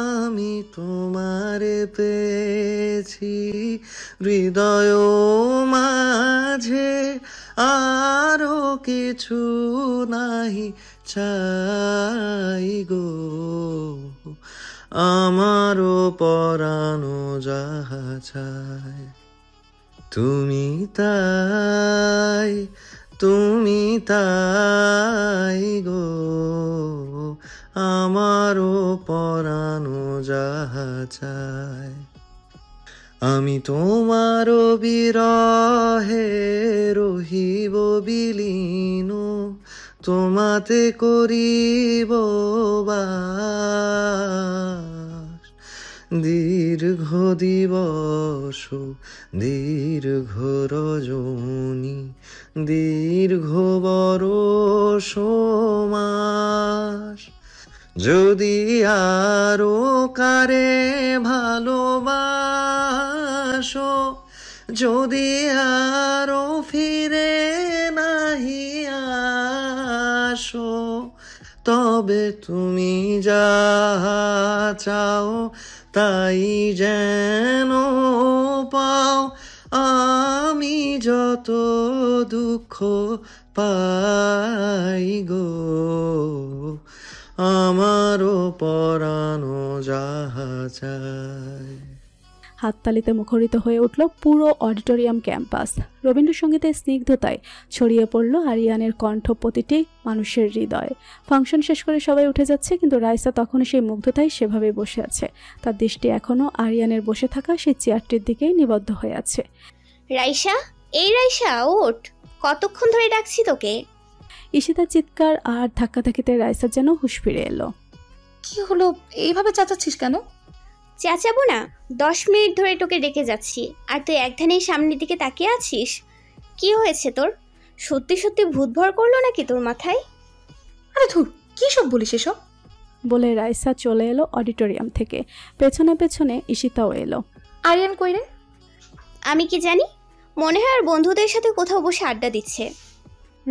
আমি তোমারে পেয়েছি হৃদয় মাঝে, আরো কিছু নাহি চাই গো, আমারও পরানো যাহা চায়। তুমি তাই গো আমারও পরানো যাহা চায়। আমি তোমারও বিরহে রহিব বিলীন, তোমাতে করিব বাস। দীর্ঘ দিবস দীর্ঘ রজনী দীর্ঘ বরষ মাস, যদি আরো কারে ভালোবাসো, যদি আরো ফিরে নাহি আসো, তবে তুমি যাহা চাও তাই যেন পাও। আমি যত দুঃখ পাই গো আমারও পরানো যাহা চায়। হাততালিতে মুখরিত হয়ে উঠল পুরো অডিটোরিয়াম ক্যাম্পাস। রবীন্দ্রসঙ্গীতের স্নিগ্ধতায় ছড়িয়ে পড়ল আরিয়ানের কণ্ঠ প্রতিটি মানুষের হৃদয়ে। ফাংশন শেষ করে সবাই উঠে যাচ্ছে, কিন্তু রাইসা তখনও সেই মুগ্ধতায় সেভাবে বসে আছে। তার দৃষ্টি এখনও আরিয়ানের বসে থাকা সেই চেয়ারটির দিকেই নিবদ্ধ হয়ে আছে। রাইসা, এই রাইসা ওঠ, কতক্ষণ ধরে ডাকছি তোকে। ঈশিতার চিৎকার আর ধাক্কাধাক্কিতে রাইসার যেন হুঁশ ফিরে এলো। কি হলো, এইভাবে চেঁচাচ্ছিস কেন? চেঁচাবো না, 10 মিনিট ধরে তোকে ডেকে যাচ্ছি আর তুই একধানেই সামনের দিকে তাকিয়ে আছিস। কি হয়েছে তোর? সত্যি সত্যি ভূত ভর করলো নাকি তোর মাথায়? আরে ধুর, কি সব বলিস এসব? বলে রাইসা চলে এলো অডিটোরিয়াম থেকে। পেছনে পেছনে ঈশিতাও এলো। আরিয়ান কই রে? আমি কি জানি, মনে হয় আর বন্ধুদের সাথে কোথাও বসে আড্ডা দিচ্ছে।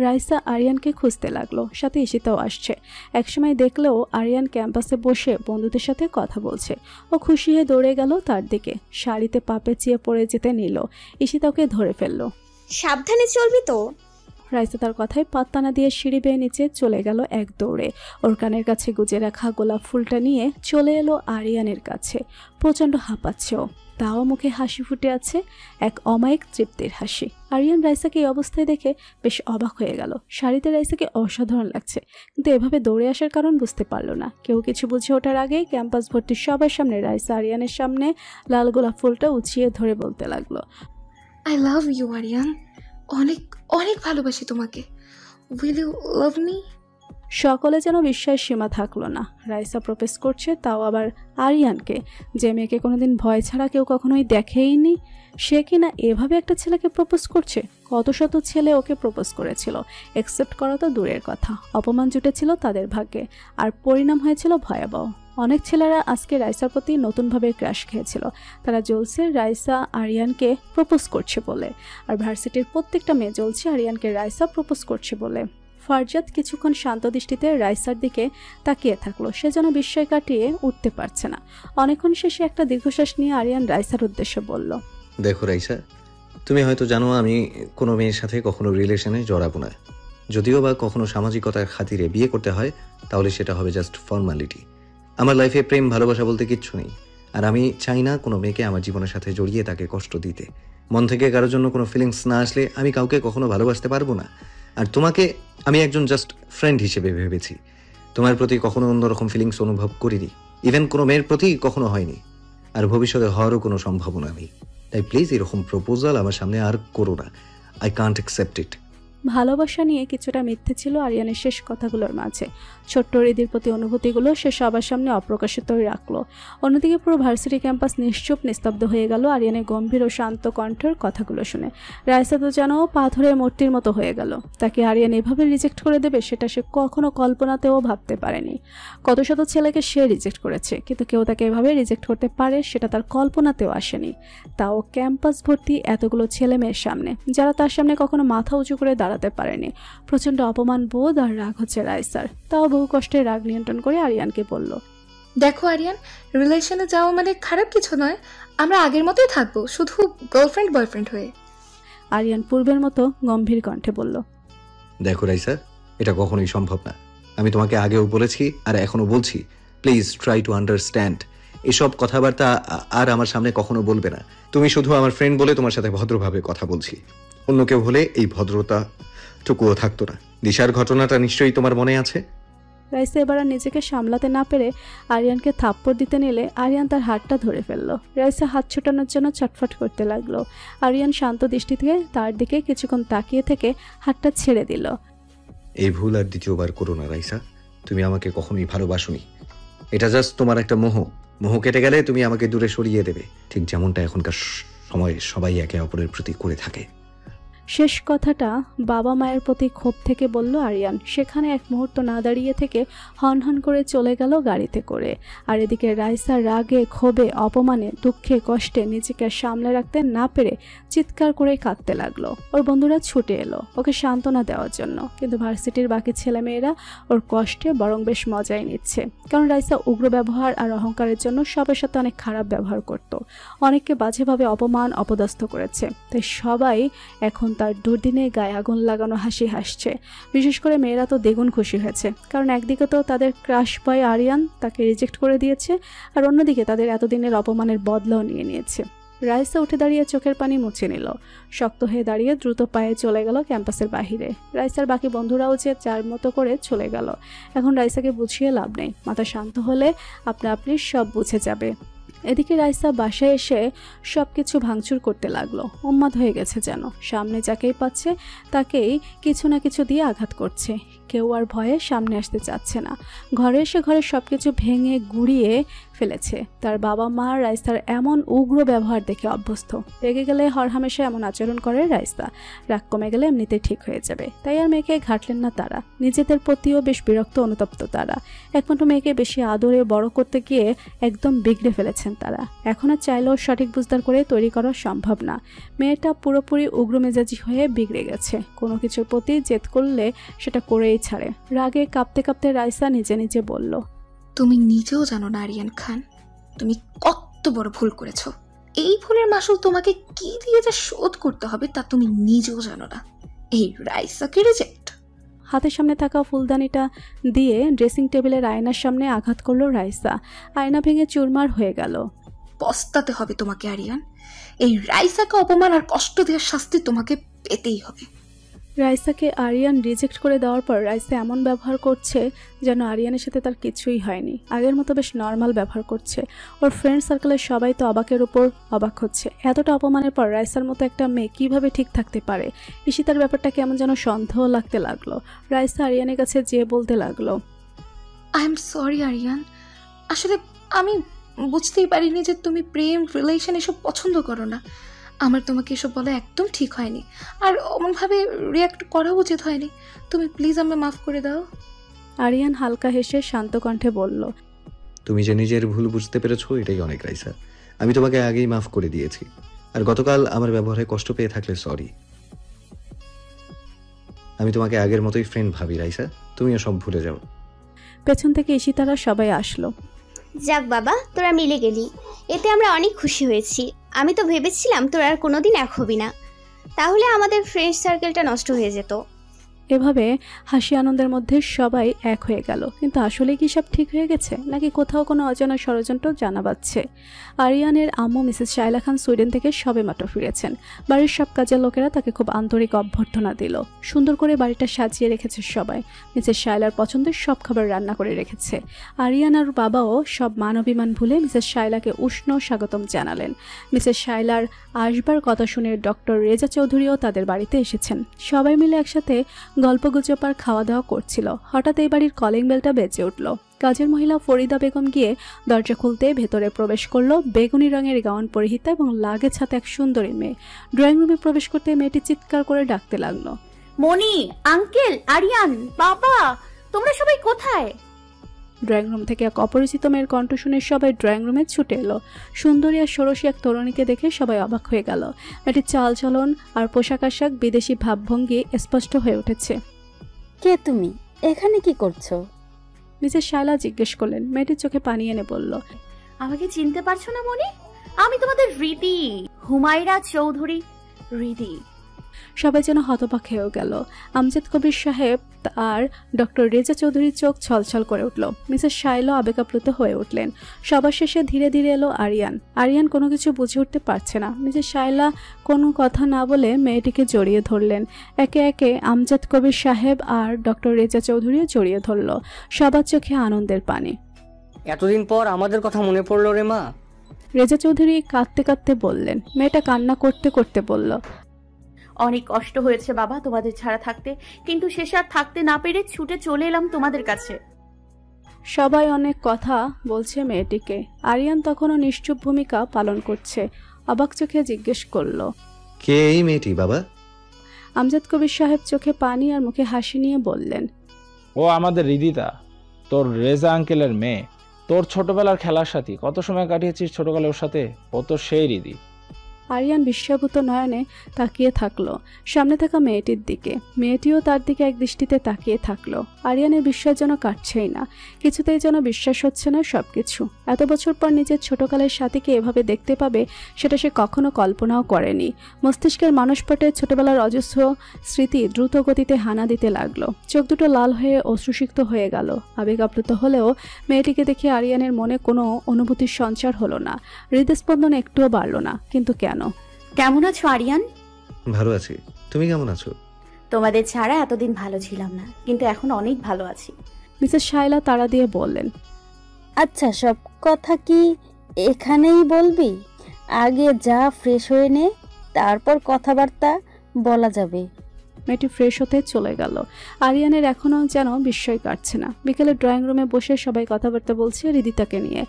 রাইসা আরিয়ানকে খুঁজতে লাগলো, সাথে ঈশিতাও আসছে। একসময় দেখলেও আরিয়ান ক্যাম্পাসে বসে বন্ধুদের সাথে কথা বলছে। ও খুশি হয়ে দৌড়ে গেল তার দিকে, শাড়িতে পা পেঁচিয়ে পড়ে যেতে নিল। ঈশিতাকে ধরে ফেললো। সাবধানে চলবি তো। রাইসা তার কথায় পাত্তা না দিয়ে সিঁড়ি বেয়ে নিচে চলে গেল এক দৌড়ে। ওর কানের কাছে গুজে রাখা গোলাপ ফুলটা নিয়ে চলে এলো আরিয়ানের কাছে। প্রচণ্ড হাঁপাচ্ছে ও, তাও মুখে হাসি ফুটে আছে, এক অমায়িক তৃপ্তির হাসি। আরিয়ান রাইসাকে এই অবস্থায় দেখে বেশ অবাক হয়ে গেল। শাড়িতে রাইসাকে অসাধারণ লাগছে, কিন্তু এভাবে দৌড়ে আসার কারণ বুঝতে পারল না। কেউ কিছু বুঝে ওঠার আগেই ক্যাম্পাস ভর্তি সবার সামনে রাইসা আরিয়ানের সামনে লাল গোলাপ ফুলটা উঁচিয়ে ধরে বলতে লাগলো, আই লাভ ইউ আরিয়ান, অনেক অনেক ভালোবাসি তোমাকে, উইল ইউ লাভ মি? সকলে যেন বিশ্বাস সীমা থাকলো না। রাইসা প্রপোজ করছে, তাও আবার আরিয়ানকে, যে মেয়েকে কোনোদিন ভয় ছাড়া কেউ কখনোই দেখেইনি। সে কিনা এভাবে একটা ছেলেকে প্রপোজ করছে। কত শত ছেলে ওকে প্রপোজ করেছিল, অ্যাকসেপ্ট করা তো দূরের কথা, অপমান জুটেছিল তাদের ভাগ্যে, আর পরিণাম হয়েছিল ভয়াবহ। অনেক ছেলেরা আজকে রাইসার প্রতি নতুনভাবে ক্রাশ খেয়েছিল। তারা জ্বলছে রাইসা আরিয়ানকে প্রপোজ করছে বলে, আর ভার্সিটির প্রত্যেকটা মেয়ে জ্বলছে আরিয়ানকে রাইসা প্রপোজ করছে বলে। ফারজাদ কিছুক্ষণ শান্ত দৃষ্টিতে রাইসার দিকে তাকিয়ে থাকলো। সে যেন বিস্ময় কাটিয়ে উঠতে পারছে না। অনেকক্ষণ শেষে একটা দীর্ঘশ্বাস নিয়ে আরিয়ান রাইসার উদ্দেশ্যে বলল, দেখো রাইসা, তুমি হয়তো জানো আমি কোনো মেয়ের সাথে কখনো রিলেশনে জড়াবো না। যদিও বা কখনো সামাজিকতার খাতিরে বিয়ে করতে হয়, তাহলে সেটা হবে জাস্ট ফর্মালিটি। আমার লাইফে প্রেম ভালোবাসা বলতে কিচ্ছু নেই, আর আমি চাই না কোনো মেয়েকে আমার জীবনের সাথে জড়িয়ে তাকে কষ্ট দিতে। মন থেকে কারোর জন্য কোনো ফিলিংস না আসলে আমি কাউকে কখনো ভালোবাসতে পারবো না। আর তোমাকে আমি একজন জাস্ট ফ্রেন্ড হিসেবে ভেবেছি, তোমার প্রতি কখনো অন্যরকম ফিলিংস অনুভব করিনি, ইভেন কোনো মেয়ের প্রতি কখনো হয়নি, আর ভবিষ্যতে হওয়ারও কোনো সম্ভাবনা নেই। তাই প্লিজ এরকম প্রপোজাল আমার সামনে আর করো না। I can't accept it. ভালোবাসা নিয়ে কিছুটা মিথ্যে ছিল আরিয়ানের শেষ কথাগুলোর মাঝে। ছোট্ট হৃদির প্রতি অনুভূতিগুলো সে সবার সামনে অপ্রকাশিতই রাখলো। অন্যদিকে পুরো ভার্সিটি ক্যাম্পাস নিশ্চুপ নিস্তব্ধ হয়ে গেল আরিয়ানের গম্ভীর ও শান্ত কণ্ঠের কথাগুলো শুনে। রাইসা তো যেন পাথরের মূর্তির মতো হয়ে গেল। তাকে আরিয়ান এভাবে রিজেক্ট করে দেবে সেটা সে কখনো কল্পনাতেও ভাবতে পারেনি। কত শত ছেলেকে সে রিজেক্ট করেছে, কিন্তু কেউ তাকে এভাবে রিজেক্ট করতে পারে সেটা তার কল্পনাতেও আসেনি। তাও ক্যাম্পাস ভর্তি এতগুলো ছেলে মেয়ের সামনে, যারা তার সামনে কখনো মাথা উঁচু করে দাঁড়াতে পারেনি। প্রচণ্ড অপমান বোধ আর রাগ হচ্ছে রাইসার। তাও বহু কষ্টে রাগ নিয়ন্ত্রণ করে আরিয়ানকে বলল, দেখো আরিয়ান, রিলেশনে যাওয়া মানে খারাপ কিছু নয়, আমরা আগের মতোই থাকবো, শুধু গার্লফ্রেন্ড বয়ফ্রেন্ড হয়ে। আরিয়ান পূর্বের মতো গম্ভীর কণ্ঠে বলল, দেখো রাইসা, এটা কখনোই সম্ভব না। আমি তোমাকে আগেও বলেছি আর এখনো বলছি, প্লিজ ট্রাই টু আন্ডারস্ট্যান্ড। এসব কথাবার্তা আর আমার সামনে কখনো বলবে না। তুমি শুধু আমার ফ্রেন্ড বলে তোমার সাথে ভদ্রভাবে কথা বলছি। অন্য কেউ হলে এই ভদ্রতাটুকুও থাকতো না। দিশার ঘটনাটা নিশ্চয়ই তোমার মনে আছে। রাইসা এবার আর নিজেকে সামলাতে না পেরে আরিয়ানকে থাপ্পড় দিতে নিলে আরিয়ান তার হাতটা ধরে ফেলল। রাইসা হাত ছোটানোর জন্য ছটফট করতে লাগলো। আরিয়ান শান্ত দৃষ্টি থেকে তার দিকে কিছুক্ষণ তাকিয়ে থেকে হাতটা ছেড়ে দিল। এই ভুল আর দ্বিতীয়বার করো না রাইসা। তুমি আমাকে কখনোই ভালোবাসোনি। এটা জাস্ট তোমার একটা মোহ কেটে গেলে তুমি আমাকে দূরে সরিয়ে দেবে, ঠিক যেমনটা এখনকার সময়ে সবাই একে অপরের প্রতি করে থাকে। শেষ কথাটা বাবা মায়ের প্রতি ক্ষোভ থেকে বলল আরিয়ান। সেখানে এক মুহূর্ত না দাঁড়িয়ে থেকে হন হন করে চলে গেল গাড়িতে করে। আর এদিকে রাইসা রাগে, ক্ষোভে, অপমানে, দুঃখে, কষ্টে নিজেকে সামলে রাখতে না পেরে চিৎকার করে কাঁদতে লাগলো। ওর বন্ধুরা ছুটে এলো ওকে সান্ত্বনা দেওয়ার জন্য, কিন্তু ভার্সিটির বাকি ছেলেমেয়েরা ওর কষ্টে বরং বেশ মজাই নিচ্ছে। কারণ রাইসা উগ্র ব্যবহার আর অহংকারের জন্য সবার সাথে অনেক খারাপ ব্যবহার করত, অনেককে বাজেভাবে অপমান অপদস্থ করেছে। তাই সবাই এখন তার দুর্দিনে গায়ে আগুন লাগানো হাসি হাসছে। বিশেষ করে মেয়েরা তো দ্বিগুণ খুশি হয়েছে, কারণ একদিকে তো তাদের ক্রাশ বয় আরিয়ান তাকে রিজেক্ট করে দিয়েছে, আর অন্যদিকে তাদের এতদিনের অপমানের বদলাও নিয়ে নিয়েছে। রাইসা উঠে দাঁড়িয়ে চোখের পানি মুছে নিল। শক্ত হয়ে দাঁড়িয়ে দ্রুত পায়ে চলে গেল ক্যাম্পাসের বাহিরে। রাইসার বাকি বন্ধুরাও যে যার মতো করে চলে গেল। এখন রাইসাকে বুঝিয়ে লাভ নেই, মাথা শান্ত হলে আপনা আপনি সব বুঝে যাবে। এদিকে রাইসা বাসায় এসে সব কিছু ভাঙচুর করতে লাগলো। উন্মাদ হয়ে গেছে যেন, সামনে যাকেই পাচ্ছে তাকেই কিছু না কিছু দিয়ে আঘাত করছে। কেউ আর ভয়ে সামনে আসতে চাচ্ছে না। ঘরে এসে ঘরের সব কিছু ভেঙে গুড়িয়ে ফেলেছে। তার বাবা মা রাইসার এমন উগ্র ব্যবহার দেখে অভ্যস্ত। রেগে গেলে হরহামেশা এমন আচরণ করে রাইসা। রাগ কমে গেলে এমনিতেই ঠিক হয়ে যাবে। তাই আর মেয়েকে ঘাটলেন না তারা। নিজেদের প্রতিও বেশ বিরক্ত অনুতপ্ত তারা। একমাত্র মেয়েকে বেশি আদরে বড় করতে গিয়ে একদম বিগড়ে ফেলেছেন তারা। এখন আর চাইলেও সঠিক বুঝদার করে তৈরি করা সম্ভব না। মেয়েটা পুরোপুরি উগ্র মেজাজি হয়ে বিগড়ে গেছে। কোনো কিছুর প্রতি জেদ করলে সেটা করেই ছাড়ে। রাগে কাঁপতে কাঁপতে রাইসা নিজে নিজে বলল, তুমি নিজেও জানো না আরিয়ান খান, তুমি কত বড় ভুল করেছো। এই ভুলের মাসুল তোমাকে কি দিয়ে যে শোধ করতে হবে তা তুমি নিজেও জানো না। এই রাইসাকে রিজেক্ট। হাতের সামনে থাকা ফুলদানিটা দিয়ে ড্রেসিং টেবিলের আয়নার সামনে আঘাত করলো রাইসা। আয়না ভেঙে চুরমার হয়ে গেল। পস্তাতে হবে তোমাকে আরিয়ান। এই রাইসাকে অপমান আর কষ্ট দেওয়ার শাস্তি তোমাকে পেতেই হবে। রাইসাকে আরিয়ান রিজেক্ট করে দেওয়ার পর রাইসা এমন ব্যবহার করছে যেন আরিয়ানের সাথে তার কিছুই হয়নি। আগের মতো বেশ নর্মাল ব্যবহার করছে। ওর ফ্রেন্ড সার্কেলের সবাই তো অবাকের উপর অবাক হচ্ছে। এতটা অপমানের পর রাইসার মতো একটা মেয়ে কীভাবে ঠিক থাকতে পারে। ঈশিতার ব্যাপারটা কেমন যেন সন্দেহ লাগতে লাগলো। রাইসা আরিয়ানের কাছে যেয়ে বলতে লাগলো, আই এম সরি আরিয়ান, আসলে আমি বুঝতেই পারিনি যে তুমি প্রেম রিলেশন এসব পছন্দ করো না। আমার তোমাকে এসব বলা একদম ঠিক হয়নি, আর অমনভাবে রিয়াক্ট করা উচিত হয়নি। তুমি প্লিজ আমায় মাফ করে দাও। আরিয়ান হালকা হেসে শান্ত কণ্ঠে বলল, তুমি যে নিজের ভুল বুঝতে পেরেছো এটাই অনেক রাইসা। আমি তোমাকে আগেই মাফ করে দিয়েছি, আর গতকাল আমার ব্যবহারে কষ্ট পেয়ে থাকলে সরি। আমি তোমাকে আগের মতোই ফ্রেন্ড ভাবি রাইসা, তুমিও সব ভুলে যাও। পেছন থেকে ঈশিতারা সবাই আসলো। যাক বাবা, তোরা মিলে গেলি, এতে আমরা অনেক খুশি হয়েছি। আমি তো ভেবেছিলাম তোরা আর কোনোদিন এক হবি না, তাহলে আমাদের ফ্রেন্ড সার্কেলটা নষ্ট হয়ে যেত। এভাবে হাসি আনন্দের মধ্যে সবাই এক হয়ে গেল। কিন্তু আসলে কি সব ঠিক হয়ে গেছে, নাকি কোথাও কোনো অজানা ষড়যন্ত্র জানা পাচ্ছে? আরিয়ানের আম্মু মিসেস শায়লা খান সুইডেন থেকে সবেমাত্র ফিরেছেন। বাড়ির সব কাজের লোকেরা তাকে খুব আন্তরিক অভ্যর্থনা দিল। সুন্দর করে বাড়িটা সাজিয়ে রেখেছে সবাই। মিসেস শায়লার পছন্দের সব খাবার রান্না করে রেখেছে। আরিয়ান আর বাবাও সব মান অভিমান ভুলে মিসেস শায়লাকে উষ্ণ স্বাগতম জানালেন। মিসেস শায়লার আসবার কথা শুনে ডক্টর রেজা চৌধুরীও তাদের বাড়িতে এসেছেন। সবাই মিলে একসাথে গল্পগুজব আর খাওয়া দাওয়া করছিল। হঠাৎ এই বাড়ির কলিং বেলটা বেজে উঠল। কাজের মহিলা ফরিদা বেগম গিয়ে দরজা খুলতে ভেতরে প্রবেশ করলো। বেগুনি রঙের গাউন পরিহিতা এবং লাগেজ হাতে এক সুন্দরী মেয়ে। ড্রয়িং রুমে প্রবেশ করতে মেয়েটি চিৎকার করে ডাকতে লাগলো, মনি, আঙ্কেল, আরিয়ান, বাবা, তোমরা সবাই কোথায়? ড্রয়িং রুম থেকে এক অপরিচিত মেয়ের কণ্ঠ শুনে সবাই ড্রয়িং রুমে ছুটে এলো। সুন্দরী আর ষোড়শী এক তরুণীকে দেখে সবাই অবাক হয়ে গেল। মেয়েটির চালচলন আর পোশাক আশাক বিদেশি ভাবভঙ্গি স্পষ্ট হয়ে উঠেছে। কে তুমি? এখানে কি করছো? মিসেস শায়লা জিজ্ঞেস করলেন। মেয়েটির চোখে পানি এনে বলল, আমাকে চিনতে পারছো না মনি? আমি তোমাদের রিদি, হুমায়রা চৌধুরী রিদি। সবাই যেন হতবাক হয়েও গেল। আমজাদ কবির সাহেব আর ডক্টর রেজা চৌধুরীর চোখ ছলছল করে উঠল। মিসেস শাইলো আবেগাপ্লুত হয়ে উঠলেন। সবার শেষে ধীরে ধীরে এলো আরিয়ান। আরিয়ান কোনো কিছু বুঝে উঠতে পারছে না। মিসেস শাইলা কোনো কথা না বলে মেয়েটিকে জড়িয়ে ধরলেন। একে একে আমজাদ কবির সাহেব আর ডক্টর রেজা চৌধুরীও জড়িয়ে ধরল। সবার চোখে আনন্দের পানি। এতদিন পর আমাদের কথা মনে পড়লো রে মা। রেজা চৌধুরী কাঁদতে কাঁদতে বললেন। মেয়েটা কান্না করতে করতে বলল, অনেক কষ্ট হয়েছে বাবা তোমাদের ছাড়া থাকতে, কিন্তু শেষে আর থাকতে না পেরে ছুটে চলে এলাম তোমাদের কাছে। সবাই অনেক কথা বলছে মেয়েটিকে। আরিয়ান তখনও নিশ্চুপ ভূমিকা পালন করছে। অবাক চোখে জিজ্ঞেস করল, কে এই মেয়েটি বাবা? আমজাদ কবির সাহেব চোখে পানি আর মুখে হাসি নিয়ে বললেন, ও আমাদের রিদিতা, তোর রেজা আঙ্কেলের মেয়ে, তোর ছোটবেলার খেলার সাথী। কত সময় কাটিয়েছিস ছোটবেলায় ওর সাথে, ও তো সেই রিদি। আরিয়ান বিস্ময়ভূত নয়নে তাকিয়ে থাকলো সামনে থাকা মেয়েটির দিকে। মেয়েটিও তার দিকে এক দৃষ্টিতে তাকিয়ে থাকলো। আরিয়ানের বিস্ময় যেন কাটছেই না, কিছুতেই যেন বিশ্বাস হচ্ছে না সবকিছু। এত বছর পর নিজের ছোটকালের সাথীকে এভাবে দেখতে পাবে সেটা সে কখনো কল্পনাও করেনি। মস্তিষ্কের মানসপটে ছোটবেলার অজস্র স্মৃতি দ্রুত গতিতে হানা দিতে লাগলো। চোখ দুটো লাল হয়ে অশ্রুসিক্ত হয়ে গেল। আবেগ আপ্লুত হলেও মেয়েটিকে দেখে আরিয়ানের মনে কোনো অনুভূতির সঞ্চার হলো না। হৃদস্পন্দন একটুও বাড়ল না। কিন্তু কেমন আছো আরিয়ান? ভালো আছি, তুমি কেমন আছো? তোমাদের ছাড়া এতদিন ভালো ছিলাম না, কিন্তু এখন অনেক ভালো আছি। মিসেস শাইলা তাড়া দিয়ে বললেন, আচ্ছা সব কথা কি এখানেই বলবি? আগে যা ফ্রেশ হয়ে নে, তারপর কথাবার্তা বলা যাবে। মেয়েটি ফ্রেশ হতে চলে গেল। আরিয়ানের এখনও যেন বিস্ময় কাটছে না। বিকেলে ড্রয়িং রুমে বসে সবাই কথাবার্তা বলছে রিদিতাকে নিয়ে।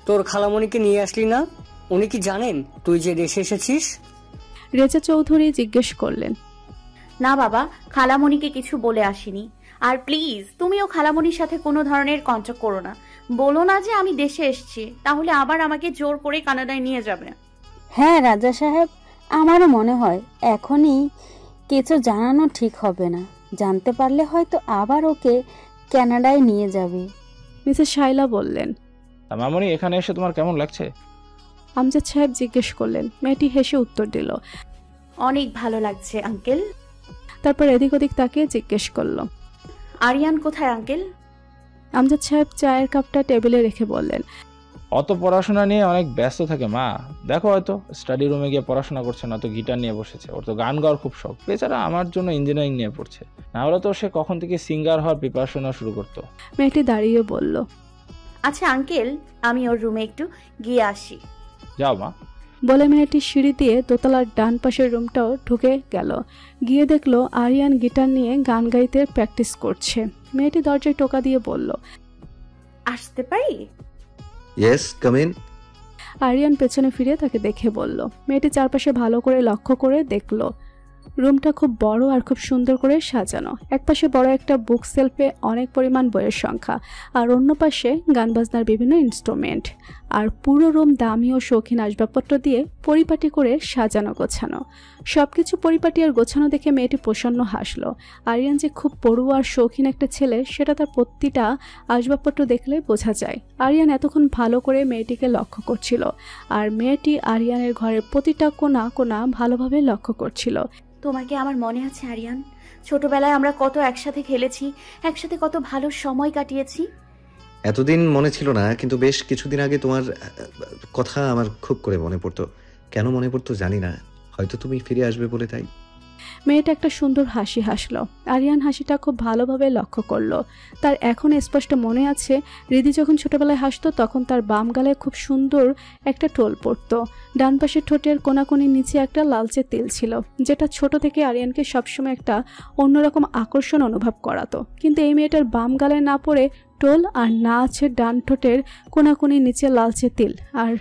তোর খালামণিকে নিয়ে আসলি না? উনি কি জানেন তুই যে দেশে এসেছিস? রেজা চৌধুরী জিজ্ঞেস করলেন। না বাবা, খালামণিকে কিছু বলে আসিনি। আর প্লিজ তুমিও খালামণির সাথে কোনো ধরনের কন্ট্যাক্ট করো না। বলো না যে আমি দেশে এসেছি, তাহলে আবার আমাকে জোর করে কানাডায় নিয়ে যাবে। হ্যাঁ রাজা সাহেব, আমারও মনে হয় এখনই কিছু জানানো ঠিক হবে না। জানতে পারলে হয়তো আবার ওকে কানাডায় নিয়ে যাবে। মিসেস শাইলা বললেন, মামনি এখানে এসে তোমার কেমন লাগছে? আমজাদ সাহেব জিজ্ঞেস করলেন। মেয়েটি হেসে উত্তর দিল, অনেক ভালো লাগছে আঙ্কেল। তারপর এদিক ওদিক তাকিয়ে জিজ্ঞেস করল, আরিয়ান কোথায় আঙ্কেল? আমজাদ সাহেব চায়ের কাপটা টেবিলে রেখে বললেন, অত পড়াশোনা নিয়ে অনেক ব্যস্ত থাকে মা। দেখো হয়তো স্টাডি রুমে গিয়ে পড়াশোনা করছে, না তো গিটার নিয়ে বসেছে। ওর তো গান গাওয়ার খুব শখ। বেচারা আমার জন্য ইঞ্জিনিয়ারিং নিয়ে পড়ছে, না হলে তো সে কখন থেকে সিঙ্গার হওয়ার প্রিপারেশন শুরু করতো। মেয়েটি দাঁড়িয়ে বলল, আচ্ছা আঙ্কেল, আমি ওর রুমে একটু গিয়ে আসি। যাও মা। বলে মেয়েটি সিঁড়ি দিয়ে দোতলার ডান পাশের রুমটাও ঢুকে গেল। গিয়ে দেখলো আরিয়ান গিটার নিয়ে গান গাইতে প্র্যাকটিস করছে। মেয়েটি দরজায় টোকা দিয়ে বলল, আসতে পারি? Yes, come in. আরিয়ান পেছনে ফিরে তাকে দেখে বলল। মেয়েটি চারপাশে ভালো করে লক্ষ্য করে দেখলো রুমটা খুব বড় আর খুব সুন্দর করে সাজানো। একপাশে বড় একটা বুক সেলফে অনেক পরিমাণ বইয়ের সংখ্যা, আর অন্য পাশে গান বাজনার বিভিন্ন ইনস্ট্রুমেন্ট। আর পুরো রুম দামি ও শৌখিন আসবাবপত্র দিয়ে পরিপাটি করে সাজানো গোছানো। সবকিছু পরিপাটি আর গোছানো দেখে মেয়েটি প্রসন্ন হাসলো। আরিয়ান যে খুব পড়ুয়া আর শৌখিন একটা ছেলে সেটা তার প্রতিটা আসবাবপত্র দেখলে বোঝা যায়। আরিয়ান এতক্ষণ ভালো করে মেয়েটিকে লক্ষ্য করছিল, আর মেয়েটি আরিয়ানের ঘরের প্রতিটা কোণা কোণা ভালোভাবে লক্ষ্য করছিল। তোমাকে আমার মনে আছে আরিয়ান? ছোটবেলায় আমরা কত একসাথে খেলেছি, একসাথে কত ভালো সময় কাটিয়েছি। এতদিন মনে ছিল না, কিন্তু বেশ কিছুদিন আগে তোমার কথা আমার খুব করে মনে পড়তো। কেন মনে পড়তো জানি না, হয়তো তুমি ফিরে আসবে বলে তাই। মেয়েটা একটা সুন্দর হাসি হাসলো। আরিয়ান হাসিটা খুব ভালোভাবে লক্ষ্য করলো। তার এখন স্পষ্ট মনে আছে রিদি যখন ছোটবেলায় হাসতো তখন তার বাম গালে খুব সুন্দর একটা টোল পড়তো। ডান পাশের ঠোঁটের কোনাকুনির নিচে একটা লালচে তিল ছিল, যেটা ছোট থেকে আরিয়ানকে সবসময় একটা অন্যরকম আকর্ষণ অনুভব করাতো। কিন্তু এই মেয়েটার বাম গালে না পড়ে টোল, আর না আছে ডান ঠোঁটের কোনাকুনির নিচে লালচে তিল, আর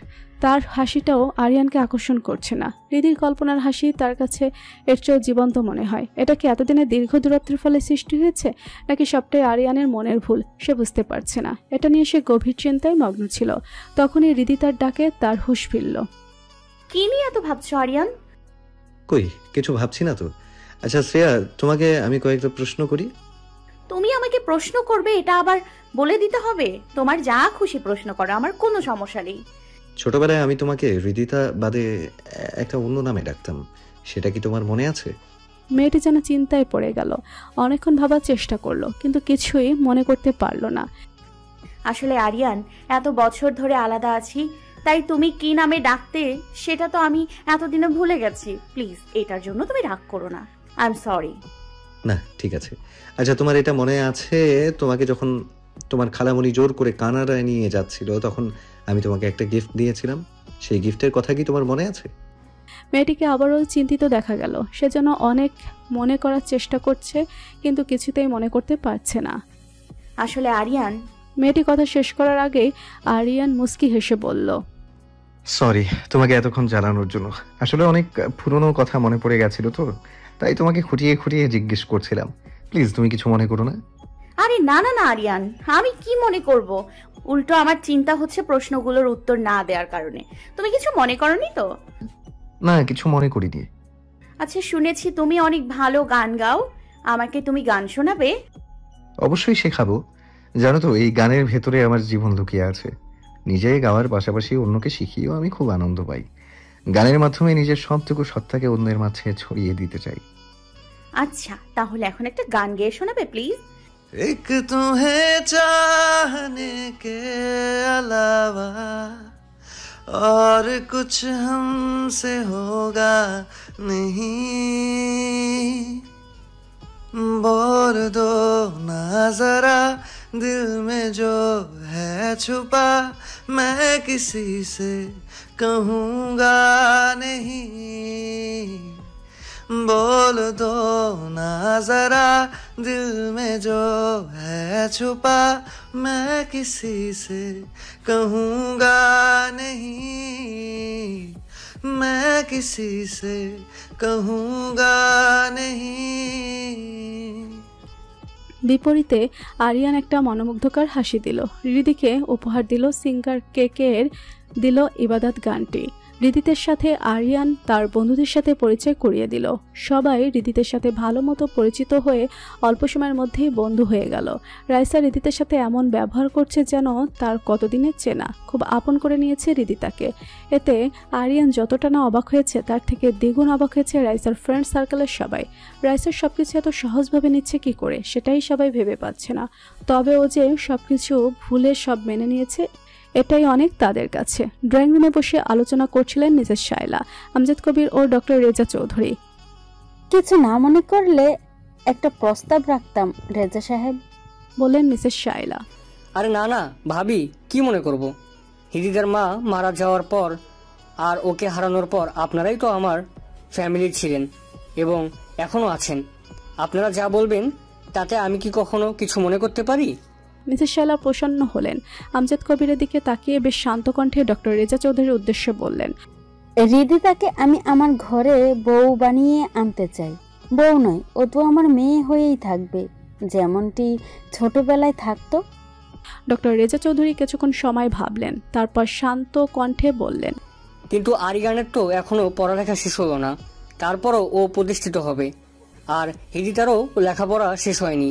তার হাসিটাও আরিয়ানকে আকর্ষণ করছে না। রিদির কল্পনার হাসি তার কাছে এর চেয়েও জীবন্ত মনে হয়। এটা কি এতদিনের দীর্ঘ দূরত্বের ফলে সৃষ্টি হয়েছে, নাকি সবটাই আরিয়ানের মনের ভুল? সে বুঝতে পারছে না। এটা নিয়ে সে গভীর চিন্তায় মগ্ন ছিল। তখনই রিদি তার ডাকে তার হুঁশ ফিরল। কি নিয়ে এত ভাবছো আরিয়ান? কই কিছু ভাবছি না তো। আচ্ছা শ্রেয়া, তোমাকে আমি কয়েকটা প্রশ্ন করি। তুমি আমাকে প্রশ্ন করবে এটা আবার বলে দিতে হবে? তোমার যা খুশি প্রশ্ন করো, আমার কোনো সমস্যা নেই। ছোটবেলায় আমি তোমাকে হৃদিতা বাদে একটা অন্য নামে ডাকতাম, সেটা কি তোমার মনে আছে? মেয়েটি যেন চিন্তায় পড়ে গেল। অনেকক্ষণ ভাবার চেষ্টা করলো, কিন্তু কিছুই মনে করতে পারল না। আসলে আরিয়ান, এত বছর ধরে আলাদা আছি, তাই তুমি কি নামে ডাকতে সেটা তো আমি এতদিনে ভুলে গেছি। প্লিজ এটার জন্য তুমি রাগ করো না। I am sorry. না ঠিক আছে। আচ্ছা, তোমার এটা মনে আছে তোমাকে যখন তোমার খালামণি জোর করে কানাডায় নিয়ে যাচ্ছিল, তখন আমি তোমাকে একটা গিফট দিয়েছিলাম? সেই গিফটের কথা কি তোমার মনে আছে? মেয়েটিকে আবারও চিন্তিত দেখা গেল। সে যেন অনেক মনে করার চেষ্টা করছে, কিন্তু কিছুতেই মনে করতে পারছে না। আসলে আরিয়ান। মেয়েটি কথা শেষ করার আগেই আরিয়ান মুস্কি হেসে বলল, সরি তোমাকে এতক্ষণ জ্বালানোর জন্য। আসলে অনেক পুরনো কথা মনে পড়ে গেছিল তো, তাই তোমাকে খুঁটিয়ে খুঁটিয়ে জিজ্ঞেস করছিলাম। প্লিজ তুমি কিছু মনে করো না। আরে না না না আরিয়ান, আমি কি মনে করব? উল্টো আমার চিন্তা হচ্ছে প্রশ্নগুলোর উত্তর না দেওয়ার কারণে। তুমি কিছু মনে করনি তো? না, কিছু মনে করিনি। আচ্ছা, শুনেছি তুমি অনেক ভালো গান গাও, আমাকে তুমি গান শোনাবে? অবশ্যই শেখাবো। জানো তো, এই গানের ভেতরে আমার জীবন লুকিয়ে আছে। নিজে গাওয়ার পাশাপাশি অন্যকে শিখিয়েও আমি খুব আনন্দ পাই। গানের মাধ্যমে নিজের সবটুকু সত্তাকে অন্যের মাঝে ছড়িয়ে দিতে চাই। আচ্ছা, তাহলে এখন একটা গান গেয়ে শোনাবে প্লিজ? एक तुम्हें चाहने के अलावा और कुछ हमसे होगा नहीं, बोल दो ना जरा दिल में जो है छुपा, मैं किसी से कहूँगा नहीं, बोल दो ना जरा दिल में जो है छुपा, मैं किसी से कहूँगा नहीं, मैं किसी से कहूँगा नहीं। বিপরীতে আরিয়ান একটা মনোমুগ্ধকর হাসি দিল। হৃদিকে উপহার দিল সিঙ্গার কেকের দিল ইবাদত গানটি। হৃদিতের সাথে আরিয়ান তার বন্ধুদের সাথে পরিচয় করিয়ে দিল। সবাই হৃদিতের সাথে ভালো মতো পরিচিত হয়ে অল্প সময়ের মধ্যেই বন্ধু হয়ে গেল। রাইসা হৃদিতের সাথে এমন ব্যবহার করছে যেন তার কতদিনের চেনা। খুব আপন করে নিয়েছে হৃদিতাকে। এতে আরিয়ান যতটা না অবাক হয়েছে, তার থেকে দ্বিগুণ অবাক হয়েছে রাইসার ফ্রেন্ড সার্কেলের সবাই। রাইসার সবকিছু এত সহজভাবে নিচ্ছে কি করে, সেটাই সবাই ভেবে পাচ্ছে না। তবে ও যে সবকিছু ভুলে সব মেনে নিয়েছে, এটাই অনেক তাদের কাছে। ড্রয়িং রুমে বসে আলোচনা করছিলেন মিসেস শায়লা, আমজাদ কবির ও ডক্টর রেজা চৌধুরী। কিছু না মনে করলে একটা প্রস্তাব রাখতাম রেজা সাহেব, বললেন মিসেস শায়লা। আরে না না ভাবি, কি মনে করব? হৃদিদার মা মারা যাওয়ার পর আর ওকে হারানোর পর আপনারাই তো আমার ফ্যামিলির ছিলেন এবং এখনো আছেন। আপনারা যা বলবেন তাতে আমি কি কখনো কিছু মনে করতে পারি? মিসেস শায়লা প্রসন্ন হলেন। আমজাদ কবিরের দিকে তাকিয়ে বেশ শান্ত কণ্ঠে ডক্টর রেজা চৌধুরীর উদ্দেশ্যে বললেন, হৃদিতাকে আমি আমার ঘরে বউ বানিয়ে আনতে চাই। বউ নয়, ও তো আমার মেয়ে হয়েই থাকবে, যেমনটি ছোটবেলায় থাকতো। ডক্টর রেজা চৌধুরী কিছুক্ষণ সময় ভাবলেন, তারপর শান্ত কণ্ঠে বললেন, কিন্তু আরিয়ানের তো এখনো পড়ালেখা শেষ হলো না, তারপরও ও প্রতিষ্ঠিত হবে। আর হৃদিতারও লেখাপড়া শেষ হয়নি।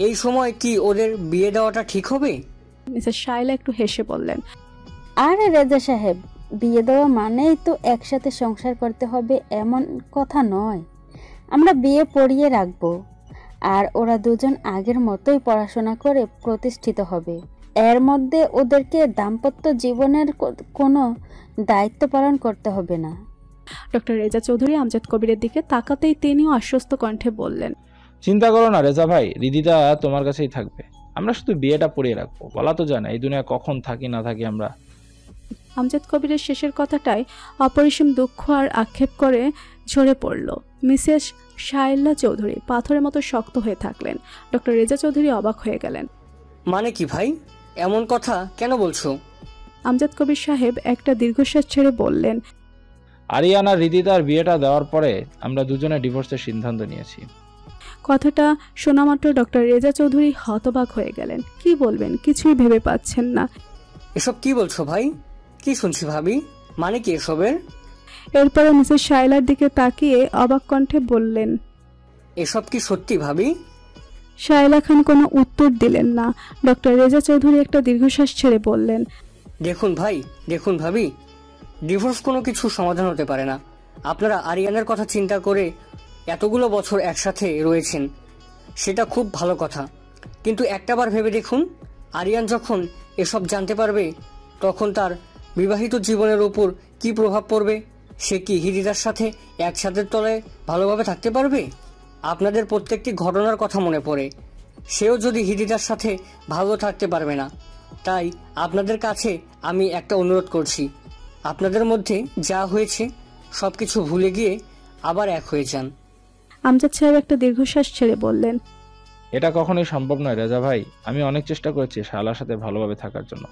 এই সময় কি ওদের বিয়ে দেওয়াটা ঠিক হবে? মিসেস শায়লা একটু হেসে বললেন, আরে রেজা সাহেব, বিয়ে দেওয়া মানেই তো একসাথে সংসার করতে হবে এমন কথা নয়। আমরা বিয়ে পড়িয়ে রাখবো, আর ওরা দুজন আগের মতোই পড়াশোনা করে প্রতিষ্ঠিত হবে। এর মধ্যে ওদেরকে দাম্পত্য জীবনের কোনো দায়িত্ব পালন করতে হবে না। ডক্টর রেজা চৌধুরী আমজাদ কবিরের দিকে তাকাতেই তিনিও আশ্বস্ত কণ্ঠে বললেন, চিন্তা করো না রেজা ভাই, হৃদিতা তোমার কাছেই থাকবে। আমরা শুধু বিয়েটা পড়িয়ে রাখবো। বলা তো যায় না এই দুনিয়া কখন থাকি না থাকি আমরা। আমজাদ কবিরের শেষের কথাটাই অপরিসীম দুঃখ আর আক্ষেপ করে ঝরে পড়ল। মিসেস শায়লা চৌধুরী পাথরের মতো শক্ত হয়ে থাকলেন। ডক্টর রেজা চৌধুরী অবাক হয়ে গেলেন। মানে কি ভাই, এমন কথা কেন বলছো? আমজাদ কবির সাহেব একটা দীর্ঘশ্বাস ছেড়ে বললেন, আরিয়ান আর হৃদিতার বিয়েটা দেওয়ার পরে আমরা দুজনে ডিভোর্সের সিদ্ধান্ত নিয়েছি। কথাটা শোনা মাত্র ডক্টর রেজা চৌধুরী হতবাক হয়ে গেলেন। কি বলবেন কিছুই ভেবে পাচ্ছেন না। এসব কি বলছো ভাই? কি শুনছি ভাবি, মানে কি এসবের? এরপরে মিসেস শায়লার দিকে তাকিয়ে অবাক কণ্ঠে বললেন, এসব কি সত্যি ভাবি? শায়লা খান কোনো উত্তর দিলেন না। ডক্টর রেজা চৌধুরী একটা দীর্ঘশ্বাস ছেড়ে বললেন, দেখুন ভাই, দেখুন ভাবি, ডিভোর্স কোনো কিছু সমাধান হতে পারে না। আপনারা আরিয়ানের কথা চিন্তা করে এতগুলো বছর একসাথে রয়েছেন, সেটা খুব ভালো কথা। কিন্তু একটাবার ভেবে দেখুন, আরিয়ান যখন এসব জানতে পারবে তখন তার বিবাহিত জীবনের উপর কি প্রভাব পড়বে? সে কি হৃদিতার সাথে এক ছাদের তলায় ভালোভাবে থাকতে পারবে? আপনাদের প্রত্যেকটি ঘটনার কথা মনে পড়ে। সেও যদি হৃদিতার সাথে ভালো থাকতে পারবে না। তাই আপনাদের কাছে আমি একটা অনুরোধ করছি, আপনাদের মধ্যে যা হয়েছে সবকিছু ভুলে গিয়ে আবার এক হয়ে যান। আমজাদ সাহেব একটা দীর্ঘশ্বাস ছেড়ে বললেন, এটা কখনোই সম্ভব নয় রেজা ভাই। আমি অনেক চেষ্টা করেছি শালার সাথে ভালোভাবে থাকার জন্য,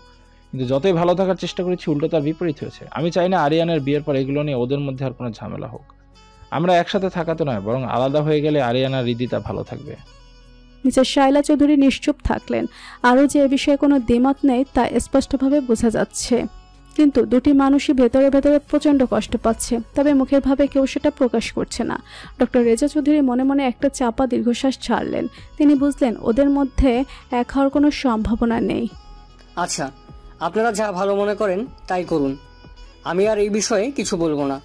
কিন্তু যতই ভালো থাকার চেষ্টা করেছি উল্টো তার বিপরীত হয়েছে। আমি চাই না আরিয়ানের বিয়ের পর এগুলো নিয়ে ওদের মধ্যে আর কোনো ঝামেলা হোক। আমরা একসাথে থাকা তো নয়, বরং আলাদা হয়ে গেলে আরিয়ান আর হৃদিতা ভালো থাকবে। মিসেস শায়লা চৌধুরী নিশ্চুপ থাকলেন। আরও যে এ বিষয়ে কোনো দ্বিমত নেই তা স্পষ্টভাবে বোঝা যাচ্ছে, কিন্তু দুটি মানুষই ভেতরে ভেতরে প্রচণ্ড কষ্ট পাচ্ছে, তবে মুখের ভাবে কেউ সেটা প্রকাশ করছে না। ডক্টর রেজা চৌধুরী মনে মনে একটা চাপা দীর্ঘশ্বাস ছাড়লেন। তিনি বুঝলেন ওদের মধ্যে এক হওয়ার কোনো সম্ভাবনা নেই। আচ্ছা, আপনারা যা ভালো মনে করেন তাই করুন, আমি আর এই বিষয়ে কিছু বলবো না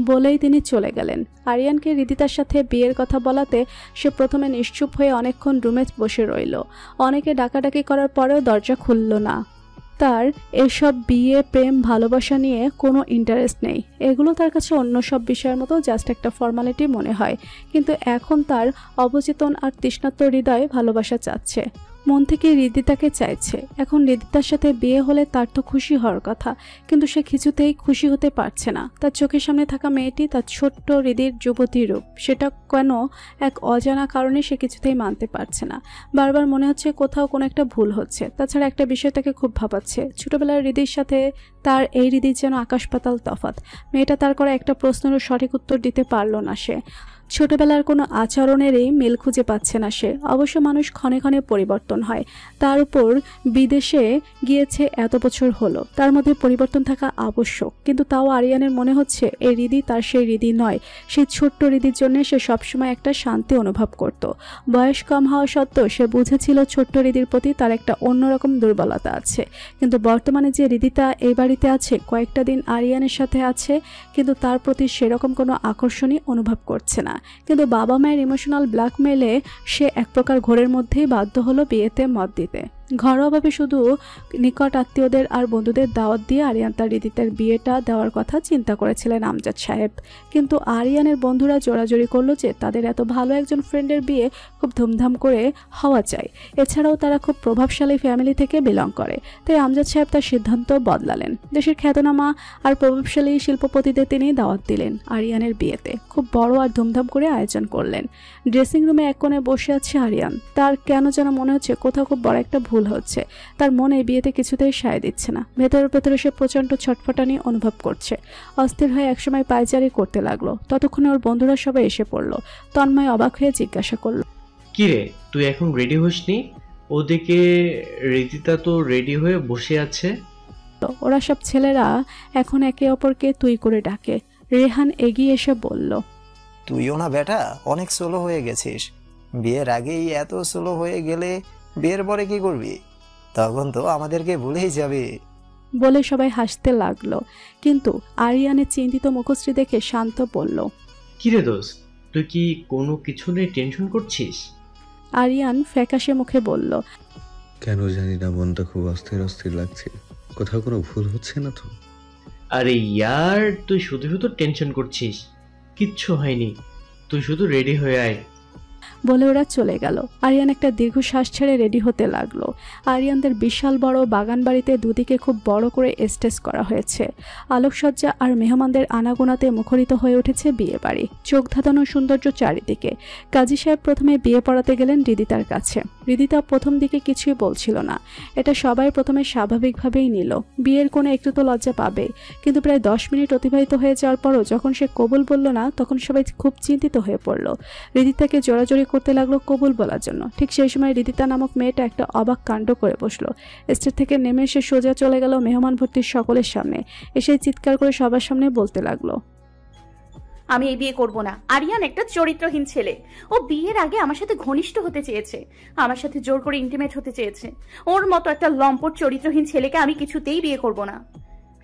বলেই তিনি চলে গেলেন। আরিয়ানকে হৃদিতার সাথে বিয়ের কথা বলাতে সে প্রথমে নিশ্চুপ হয়ে অনেকক্ষণ রুমে বসে রইল। অনেকে ডাকাডাকি করার পরেও দরজা খুলল না। তার এসব বিয়ে, প্রেম, ভালোবাসা নিয়ে কোনো ইন্টারেস্ট নেই। এগুলো তার কাছে অন্য সব বিষয়ের মতো জাস্ট একটা ফর্মালিটি মনে হয়। কিন্তু এখন তার অবচেতন আর তৃষ্ণার্ত হৃদয় ভালোবাসা চাচ্ছে, মন থেকে হৃদিতাকে চাইছে। এখন হৃদিতার সাথে বিয়ে হলে তার তো খুশি হওয়ার কথা, কিন্তু সে কিছুতেই খুশি হতে পারছে না। তার চোখের সামনে থাকা মেয়েটি তার ছোট্ট হৃদির যুবতী রূপ, সেটা কেন এক অজানা কারণে সে কিছুতেই মানতে পারছে না। বারবার মনে হচ্ছে কোথাও কোনো একটা ভুল হচ্ছে। তাছাড়া একটা বিষয় তাকে খুব ভাবাচ্ছে, ছোটবেলার হৃদির সাথে তার এই হৃদির যেন আকাশ পাতাল তফাৎ। মেয়েটা তার করা একটা প্রশ্নেরও সঠিক উত্তর দিতে পারল না সে। ছোটবেলার কোনো আচরণেরই মিল খুঁজে পাচ্ছে না সে। অবশ্য মানুষ ক্ষণে ক্ষণে পরিবর্তন হয়, তার উপর বিদেশে গিয়েছে এত বছর হলো, তার মধ্যে পরিবর্তন থাকা আবশ্যক। কিন্তু তাও আরিয়ানের মনে হচ্ছে এই হৃদি তার সেই হৃদি নয়। সেই ছোট্ট হৃদির জন্য সে সবসময় একটা শান্তি অনুভব করত। বয়স কম হওয়া সত্ত্বেও সে বুঝেছিল ছোট্ট হৃদির প্রতি তার একটা অন্যরকম দুর্বলতা আছে। কিন্তু বর্তমানে যে হৃদিটা এই বাড়িতে আছে, কয়েকটা দিন আরিয়ানের সাথে আছে, কিন্তু তার প্রতি সেরকম কোনো আকর্ষণই অনুভব করছে না। কিন্তু বাবা মায়ের ইমোশনাল ব্ল্যাকমেলে সে এক প্রকার ঘোরের মধ্যেই বাধ্য হলো বিয়েতে মত দিতে। ঘরোয়াভাবে শুধু নিকট আত্মীয়দের আর বন্ধুদের দাওয়াত দিয়ে আরিয়ান তার হৃদিতার বিয়েটা দেওয়ার কথা চিন্তা করেছিলেন আমজাদ সাহেব। কিন্তু আরিয়ানের বন্ধুরা জোরাজোরি করলো যে তাদের এত ভালো একজন ফ্রেন্ডের বিয়ে খুব ধুমধাম করে হওয়া চাই। এছাড়াও তারা খুব প্রভাবশালী ফ্যামিলি থেকে বিলং করে। তাই আমজাদ সাহেব তার সিদ্ধান্ত বদলালেন। দেশের খ্যাতনামা আর প্রভাবশালী শিল্পপতিদের তিনি দাওয়াত দিলেন আরিয়ানের বিয়েতে। খুব বড় আর ধুমধাম করে আয়োজন করলেন। ড্রেসিং রুমে এক কোণে বসে আছে আরিয়ান। তার কেন যেন মনে হচ্ছে কোথাও খুব বড় একটা ভুল হচ্ছে। তার মনে বিয়েতে কিছুতেই সায় দিচ্ছে না। ভেতরে ভেতরে সে প্রচন্ড ছটফটানি অনুভব করছে। অস্থির হয়ে একসময় পায়চারি করতে লাগলো। ততক্ষণে ওর বন্ধুরা সবাই এসে পড়লো। তন্ময় অবাক হয়ে জিজ্ঞাসা করলো, কিরে তুই এখন রেডি হসনি? ওদিকে হৃদিতা তো রেডি হয়ে বসে আছে। ওরা সব ছেলেরা এখন একে অপরকে তুই করে ডাকে। রেহান এগিয়ে এসে বলল, তুইও না বেটা অনেক স্লো হয়ে গেছিস। বিয়ের আগেই এত স্লো হয়ে গেলে বিয়ের পরে কি করবি? তখন তো আমাদেরকে ভুলেই যাবে। বলে সবাই হাসতে লাগলো। কিন্তু আরিয়ানের চিন্তিত মুখশ্রী দেখে শান্ত বলল, কিরে দোস্ত, তুই কি কোনো কিছু নিয়ে টেনশন করছিস? আরিয়ান ফ্যাকাশে মুখে বলল, কেন জানি না মনটা খুব অস্থির অস্থির লাগছে। কোথাও কোনো ভুল হচ্ছে না তো? আরে ইয়ার, তুই শুধু শুধু টেনশন করছিস। কিচ্ছু হয়নি, তুই শুধু রেডি হয়ে আয়। বলে ওরা চলে গেল। আরিয়ান একটা দীর্ঘশ্বাস ছেড়ে রেডি হতে লাগলো। আরিয়ানদের বিশাল বড় বাগান বাড়িতে দুদিকে খুব বড় করে স্টেজ করা হয়েছে। আলোকসজ্জা আর মেহমানদের আনাগোনাতে মুখরিত হয়ে উঠেছে বিয়ে বাড়ি। চোখ ধাঁধানো সৌন্দর্য চারিদিকে। কাজী সাহেব প্রথমে বিয়ে পড়াতে গেলেন হৃদিতার কাছে। হৃদিতা প্রথম দিকে কিছুই বলছিল না। এটা সবাই প্রথমে স্বাভাবিকভাবেই নিল। বিয়ের কোনো একটু তো লজ্জা পাবে। কিন্তু প্রায় 10 মিনিট অতিবাহিত হয়ে যাওয়ার পরও যখন সে কবুল বলল না, তখন সবাই খুব চিন্তিত হয়ে পড়ল। হৃদিতাকে জোরাজোরি করতে লাগলো কবুল বলার জন্য। ঠিক সেই সময় হৃদিতা নামক মেয়েটা একটা অবাক কাণ্ড করে বসলো। স্টেজ থেকে নেমে এসে সোজা চলে গেল মেহমান ভর্তির সকলের সামনে। এসে চিৎকার করে সবার সামনে বলতে লাগলো, আমি এই বিয়ে করব না। আরিয়ান একটা চরিত্রহীন ছেলে। ও বিয়ের আগে আমার সাথে ঘনিষ্ঠ হতে চেয়েছে, আমার সাথে জোর করে ইন্টিমেট হতে চেয়েছে। ওর মতো একটা লম্পট চরিত্রহীন ছেলেকে আমি কিছুতেই বিয়ে করব না।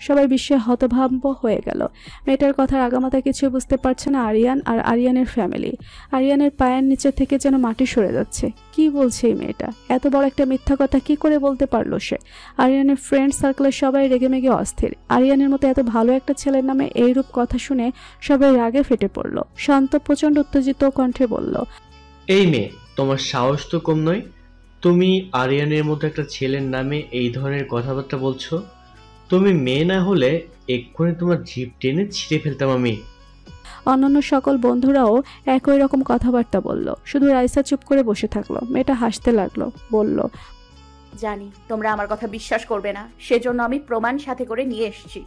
সবাই বিস্ময়ে হতভম্ব হয়ে গেল। মেয়েটার কথার আগামাথা কিছু বুঝতে পারছে না আরিয়ান আর আরিয়ানের ফ্যামিলি। আরিয়ানের পায়ের নিচে থেকে যেন মাটি সরে যাচ্ছে। কি বলছে এই মেয়েটা? এত বড় একটা মিথ্যা কথা কি করে বলতে পারলো সে? আরিয়ানের ফ্রেন্ড সার্কেলের সবাই রেগেমেগে অস্থির। আরিয়ানের মতো এত ভালো একটা ছেলের নামে এইরূপ কথা শুনে সবাই রাগে ফেটে পড়ল। শান্ত প্রচণ্ড উত্তেজিত কণ্ঠে বলল, এই মেয়ে, তোমার সাহস তো কম নয়। তুমি আরিয়ানের মতো একটা ছেলের নামে এই ধরনের কথাবার্তা বলছো? তুমি মেয়ে না হলে এক্ষুনি তোমার জিভ টেনে ছিঁড়ে ফেলতাম আমি। অন্যান্য সকল বন্ধুরাও একই রকম কথাবার্তা বলল। শুধু রাইসা চুপ করে বসে থাকলো। মেয়েটা হাসতে লাগলো, বলল, জানি তোমরা আমার কথা বিশ্বাস করবে না, সেজন্য আমি প্রমাণ সাথে করে নিয়ে এসেছি।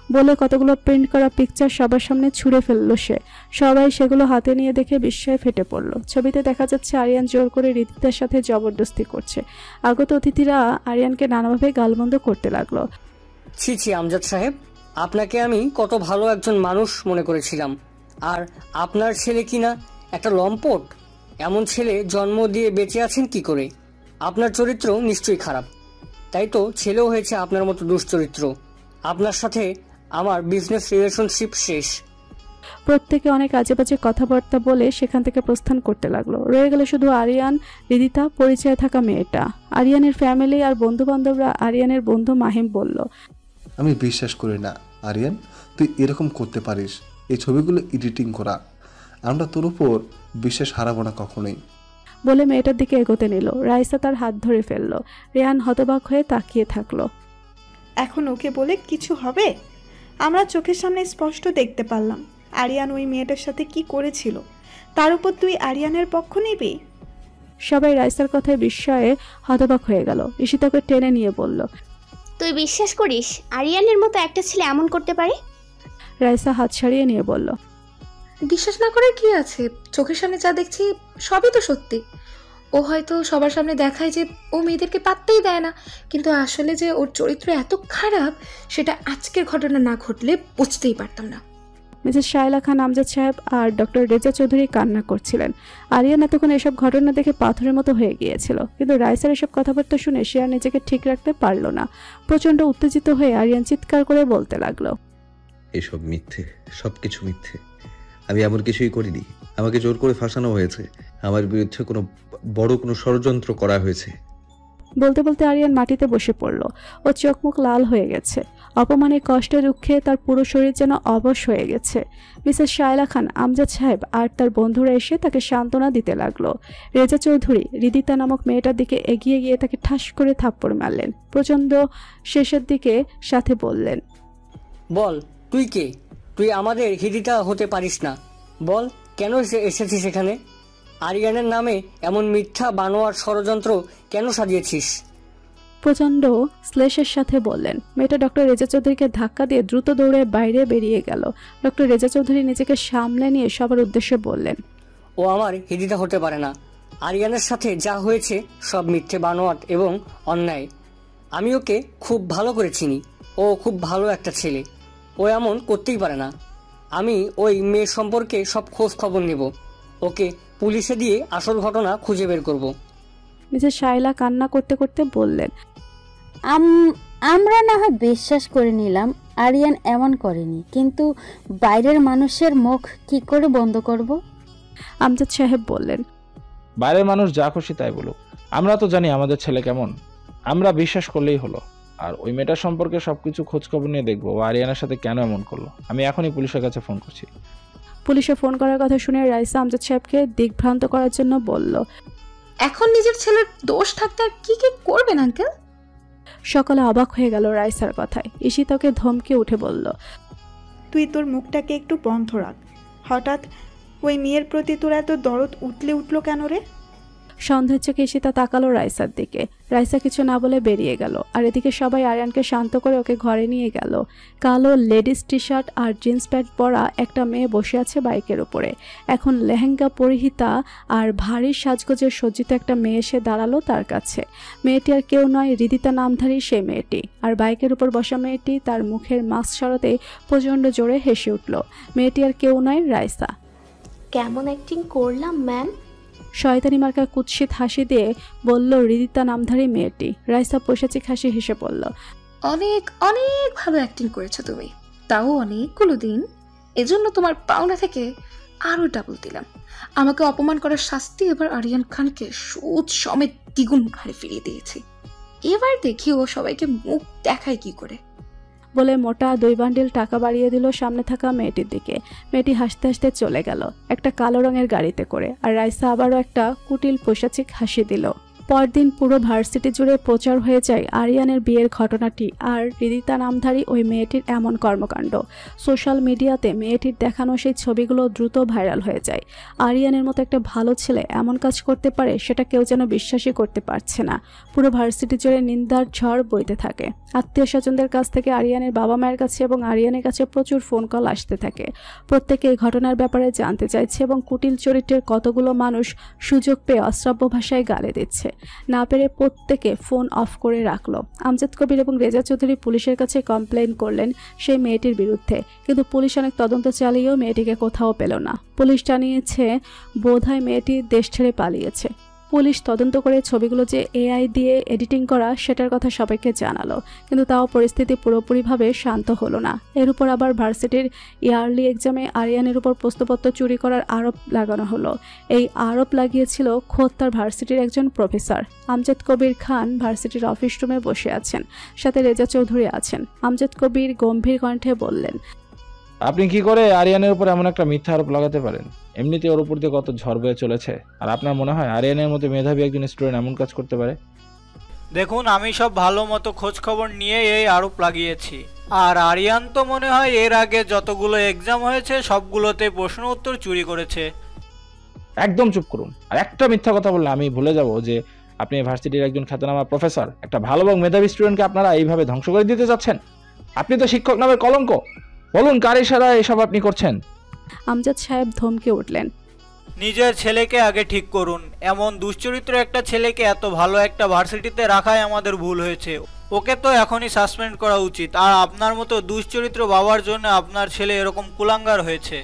বলে কতগুলো প্রিন্ট করা পিকচার সবার সামনে ছুঁড়ে ফেললো সে। সবাই সেগুলো হাতে নিয়ে দেখে বিস্ময়ে ফেটে পড়ল। ছবিতে দেখা যাচ্ছে আরিয়ান জোর করে রিদিতার সাথে জবরদস্তি করছে। আগত অতিথিরা আরিয়ানকে নানাভাবে গালমন্দ করতে লাগলো। ছি ছি আমজাদ সাহেব, আপনাকে আমি কত ভালো একজন মানুষ মনে করেছিলাম, আর আপনার ছেলে কিনা একটা লম্পট। এমন ছেলে জন্ম দিয়ে বেঁচে আছেন কি করে? আপনার চরিত্র নিশ্চয়ই খারাপ, তাই তো ছেলেও হয়েছে আপনার মতো দুশ্চরিত্র। আপনার সাথে আমার বিজনেস রিলেশনশিপ শেষ। প্রত্যেকে অনেক আজে বাজে কথাবার্তা বলে সেখান থেকে প্রস্থান করতে লাগলো। রয়ে গেল শুধু আরিয়ান, রিদিতা, পরিচয় থাকা মেয়েটা। আরিয়ানের ফ্যামিলি আর বন্ধু বান্ধবরা আরিয়ানের বন্ধু মাহিম বলল, আমি বিশ্বাস করি না আরিয়ান, তুই এরকম করতে পারিস। এই ছবিগুলো এডিটিং করা। আমরা তোর উপর বিশ্বাস হারাবো না কখনোই। বলে মেয়েটার দিকে এগোতে নিল। রাইসা তার হাত ধরে ফেলল। রেহান হতবাক হয়ে তাকিয়ে থাকলো। এখন ওকে বলে কিছু হবে? আমরা চোখের সামনে স্পষ্ট দেখতে পারলাম আরিয়ান ওই মেয়েটার সাথে কি করেছিল। তার উপর তুই আরিয়ানের পক্ষ নিবি? সবাই রাইসার কথায় বিস্ময়ে হতবাক হয়ে গেল। ঈশিতাকে টেনে নিয়ে বলল, তুই বিশ্বাস করিস আরিয়ানের মতো একটা ছেলে এমন করতে পারে? রাইসা হাত ছাড়িয়ে নিয়ে বলল, বিশ্বাস না করার কি আছে? চোখের সামনে যা দেখছি সবই তো সত্যি। ও হয়তো সবার সামনে দেখায় যে ও মেয়েদেরকে পাত্তেই দেয় না, কিন্তু আসলে যে ওর চরিত্র এত খারাপ সেটা আজকের ঘটনা না ঘটলে বুঝতেই পারতাম না। মিসেস শায়লা খান, আমজাদ সাহেব আর ডক্টর রেজা চৌধুরী কান্না করছিলেন। আরিয়ান এতক্ষণ এসব ঘটনা দেখে পাথরের মতো হয়ে গিয়েছিল, কিন্তু রাইসার এসব কথাবার্তা শুনে সে আর নিজেকে ঠিক রাখতে পারল না। প্রচন্ড উত্তেজিত হয়ে আরিয়ান চিৎকার করে বলতে লাগলো, এসব মিথ্যে, সবকিছু মিথ্যে। আমি এমন কিছুই করিনি। আমাকে জোর করে ফাঁসানো হয়েছে। আমার বিরুদ্ধে বড় কোনো ষড়যন্ত্র করা হয়েছে। বলতে বলতে আরিয়ান মাটিতে বসে পড়ল। ও চোখ মুখ লাল হয়ে গেছে। অপমানে, কষ্টে, দুঃখে তার পুরো শরীর যেন অবশ হয়ে গেছে। মিসেস শায়লা খান, আমজাদ সাহেব আর তার বন্ধুরা এসে তাকে সান্ত্বনা দিতে লাগলো। রেজা চৌধুরী রিদিতা নামক মেয়েটার দিকে এগিয়ে গিয়ে তাকে ঠাস করে থাপ্পড় মারলেন। প্রচন্ড শেষের দিকে সাথে বললেন, বল তুই কে? তুই আমাদের হিদিতা হতে পারিস না। বল কেন এসেছিস এখানে? আরিয়ানের নামে এমন মিথ্যা বানোয়ার ষড়যন্ত্র কেন সাজিয়েছিস? প্রচন্ড শ্লেষের সাথে বললেন। মেয়েটা ডক্টর রেজা চৌধুরীকে ধাক্কা দিয়ে দ্রুত দৌড়ে বাইরে বেরিয়ে গেল। ডক্টর রেজা চৌধুরী নিজেকে সামলে নিয়ে সবার উদ্দেশ্যে বললেন, ও আমার হিদিতা হতে পারে না। আরিয়ানের সাথে যা হয়েছে সব মিথ্যে বানোয়াট এবং অন্যায়। আমি ওকে খুব ভালো করে চিনি। ও খুব ভালো একটা ছেলে। ও এমন করতেই পারে না। আমি ওই মেয়ের সম্পর্কে সব খোঁজ খবর নেব। ওকে পুলিশে দিয়ে আসল ঘটনা খুঁজে বের করব। মিসেস শায়লা কান্না করতে করতে বললেন, আমরা না হয় বিশ্বাস করে নিলাম আরিয়ান এমন করেনি, কিন্তু বাইরের মানুষের মুখ কি করে বন্ধ করব? আমজাদ সাহেব বললেন, বাইরের মানুষ যা খুশি তাই বলুক, আমরা তো জানি আমাদের ছেলে কেমন। আমরা বিশ্বাস করলেই হলো। আর ওই মেয়েটার সম্পর্কে সবকিছু খোঁজ খবর নিয়ে দেখবো ও আরিয়ানের সাথে কেন এমন করলো। আমি এখনই পুলিশের কাছে ফোন করছি। পুলিশে ফোন করার কথা শুনে রাইসা আমজাদ সাহেবকে দিগ্ভ্রান্ত করার জন্য বলল, এখন নিজের ছেলের দোষ থাকতে আর কি কি করবেন আঙ্কেল? সকলে অবাক হয়ে গেল রাইসার কথায়। ঈশিতাকে ধমকে উঠে বলল, তুই তোর মুখটাকে একটু বন্ধ রাখ। হঠাৎ ওই মেয়ের প্রতি তোর এত দরদ উঠলো কেন রে? সন্দেহের চোখে ঈশিতা তাকালো রাইসার দিকে। রাইসা কিছু না বলে বেরিয়ে গেল। আর এদিকে সবাই আরিয়ানকে শান্ত করে ওকে ঘরে নিয়ে গেল। কালো লেডিস টি শার্ট আর জিন্স প্যান্ট পরা একটা মেয়ে বসে আছে বাইকের উপরে। এখন লেহেঙ্গা পরিহিতা আর ভারী সাজগোজের সজ্জিত একটা মেয়ে এসে দাঁড়ালো তার কাছে। মেয়েটি আর কেউ নয়, রিদিতা নামধারী সে মেয়েটি। আর বাইকের উপর বসা মেয়েটি তার মুখের মাস্ক সরাতে প্রচণ্ড জোরে হেসে উঠল। মেয়েটি আর কেউ নয়, রাইসা। কেমন অ্যাক্টিং করলাম ম্যাম? শয়তানি মার্কা কুৎসিত হাসি দিয়ে বলল রিদিতা নামধারী মেয়েটি। রাইসা পৈশাচিক হাসি হেসে বলল, অনেক অনেক ভালো অ্যাক্টিং করেছো তুমি, তাও অনেকগুলো দিন। এজন্য তোমার পাওনা থেকে আরো ডাবল দিলাম। আমাকে অপমান করার শাস্তি এবার আরিয়ান খানকে সুদ সমেত দ্বিগুণ হারে ফিরিয়ে দিয়েছি। এবার দেখি ও সবাইকে মুখ দেখায় কি করে। বলে মোটা 2 বান্ডিল টাকা বাড়িয়ে দিল সামনে থাকা মেয়েটির দিকে। মেয়েটি হাসতে হাসতে চলে গেল একটা কালো রঙের গাড়িতে করে, আর রাইসা আবারও একটা কুটিল পৈশাচিক হাসি দিল। পরদিন পুরো ভার্সিটি জুড়ে প্রচার হয়ে যায় আরিয়ানের বিয়ের ঘটনাটি আর হৃদিতা নামধারী ওই মেয়েটির এমন কর্মকাণ্ড। সোশ্যাল মিডিয়াতে মেয়েটির দেখানো সেই ছবিগুলো দ্রুত ভাইরাল হয়ে যায়। আরিয়ানের মতো একটা ভালো ছেলে এমন কাজ করতে পারে সেটা কেউ যেন বিশ্বাসই করতে পারছে না। পুরো ভার্সিটি জুড়ে নিন্দার ঝড় বইতে থাকে। আত্মীয় স্বজনদের কাছ থেকে আরিয়ানের বাবা মায়ের কাছে এবং আরিয়ানের কাছে প্রচুর ফোন কল আসতে থাকে। প্রত্যেকে এই ঘটনার ব্যাপারে জানতে চাইছে এবং কুটিল চরিত্রের কতগুলো মানুষ সুযোগ পেয়ে অশ্রাব্য ভাষায় গালি দিচ্ছে। না পেরে প্রত্যেকে ফোন অফ করে রাখলো। আমজাদ কবির এবং রেজা চৌধুরী পুলিশের কাছে কমপ্লেইন করলেন সেই মেয়েটির বিরুদ্ধে, কিন্তু পুলিশ অনেক তদন্ত চালিয়েও মেয়েটিকে কোথাও পেল না। পুলিশ জানিয়েছে বোধহয় মেয়েটি দেশ ছেড়ে পালিয়েছে। পুলিশ তদন্ত করে ছবিগুলো যে এআই দিয়ে এডিটিং করা সেটার কথা সবাইকে জানালো, কিন্তু তাও পরিস্থিতি পুরোপুরিভাবে শান্ত হলো না। এর উপর আবার ভার্সিটির ইয়ারলি এক্সামে আরিয়ানের উপর প্রশ্নপত্র চুরি করার আরোপ লাগানো হলো। এই আরোপ লাগিয়েছিল খোদ তার ভার্সিটির একজন প্রফেসর। আমজাদ কবির খান ভার্সিটির অফিস রুমে বসে আছেন, সাথে রেজা চৌধুরী আছেন। আমজাদ কবির গম্ভীর কণ্ঠে বললেন, আপনি কি করে আরিয়ানের উপর এমন একটা মিথ্যা আরোপ লাগাতে পারেন? এমনিতে ওর উপর দিয়ে কত ঝড় বয়ে চলেছে, আর আপনার মনে হয় আরিয়ানের মতো মেধাবী একজন স্টুডেন্ট এমন কাজ করতে পারে? দেখুন, আমি সব ভালো মতো খোঁজ খবর নিয়ে এই আরোপ লাগিয়েছি। আর আরিয়ান তো মনে হয় এর আগে যতগুলো এক্সাম হয়েছে সবগুলোতে প্রশ্ন উত্তর চুরি করেছে। একদম চুপ করুন। আর একটা মিথ্যা কথা বললে আমি ভুলে যাব যে আপনি ভার্সিটির একজন খ্যাতনামা প্রফেসর। একটা ভালো এবং মেধাবী স্টুডেন্টকে আপনারা এইভাবে ধ্বংস করে দিতে যাচ্ছেন। আপনি তো শিক্ষক নামের কলঙ্ক। বলুন, কার ইশারায় এসব আপনি করছেন? আমজাদ সাহেব ধমকে উঠলেন, নিজের ছেলেকে আগে ঠিক করুন। এমন দুশ্চরিত্র একটা ছেলেকে এত ভালো একটা ভার্সিটিতে রাখাই আমাদের ভুল হয়েছে। ওকে তো এখনই সাসপেন্ড করা উচিত। আর আপনার মতো দুশ্চরিত্র বাবার জন্য আপনার ছেলে এরকম কুলাঙ্গার হয়েছে।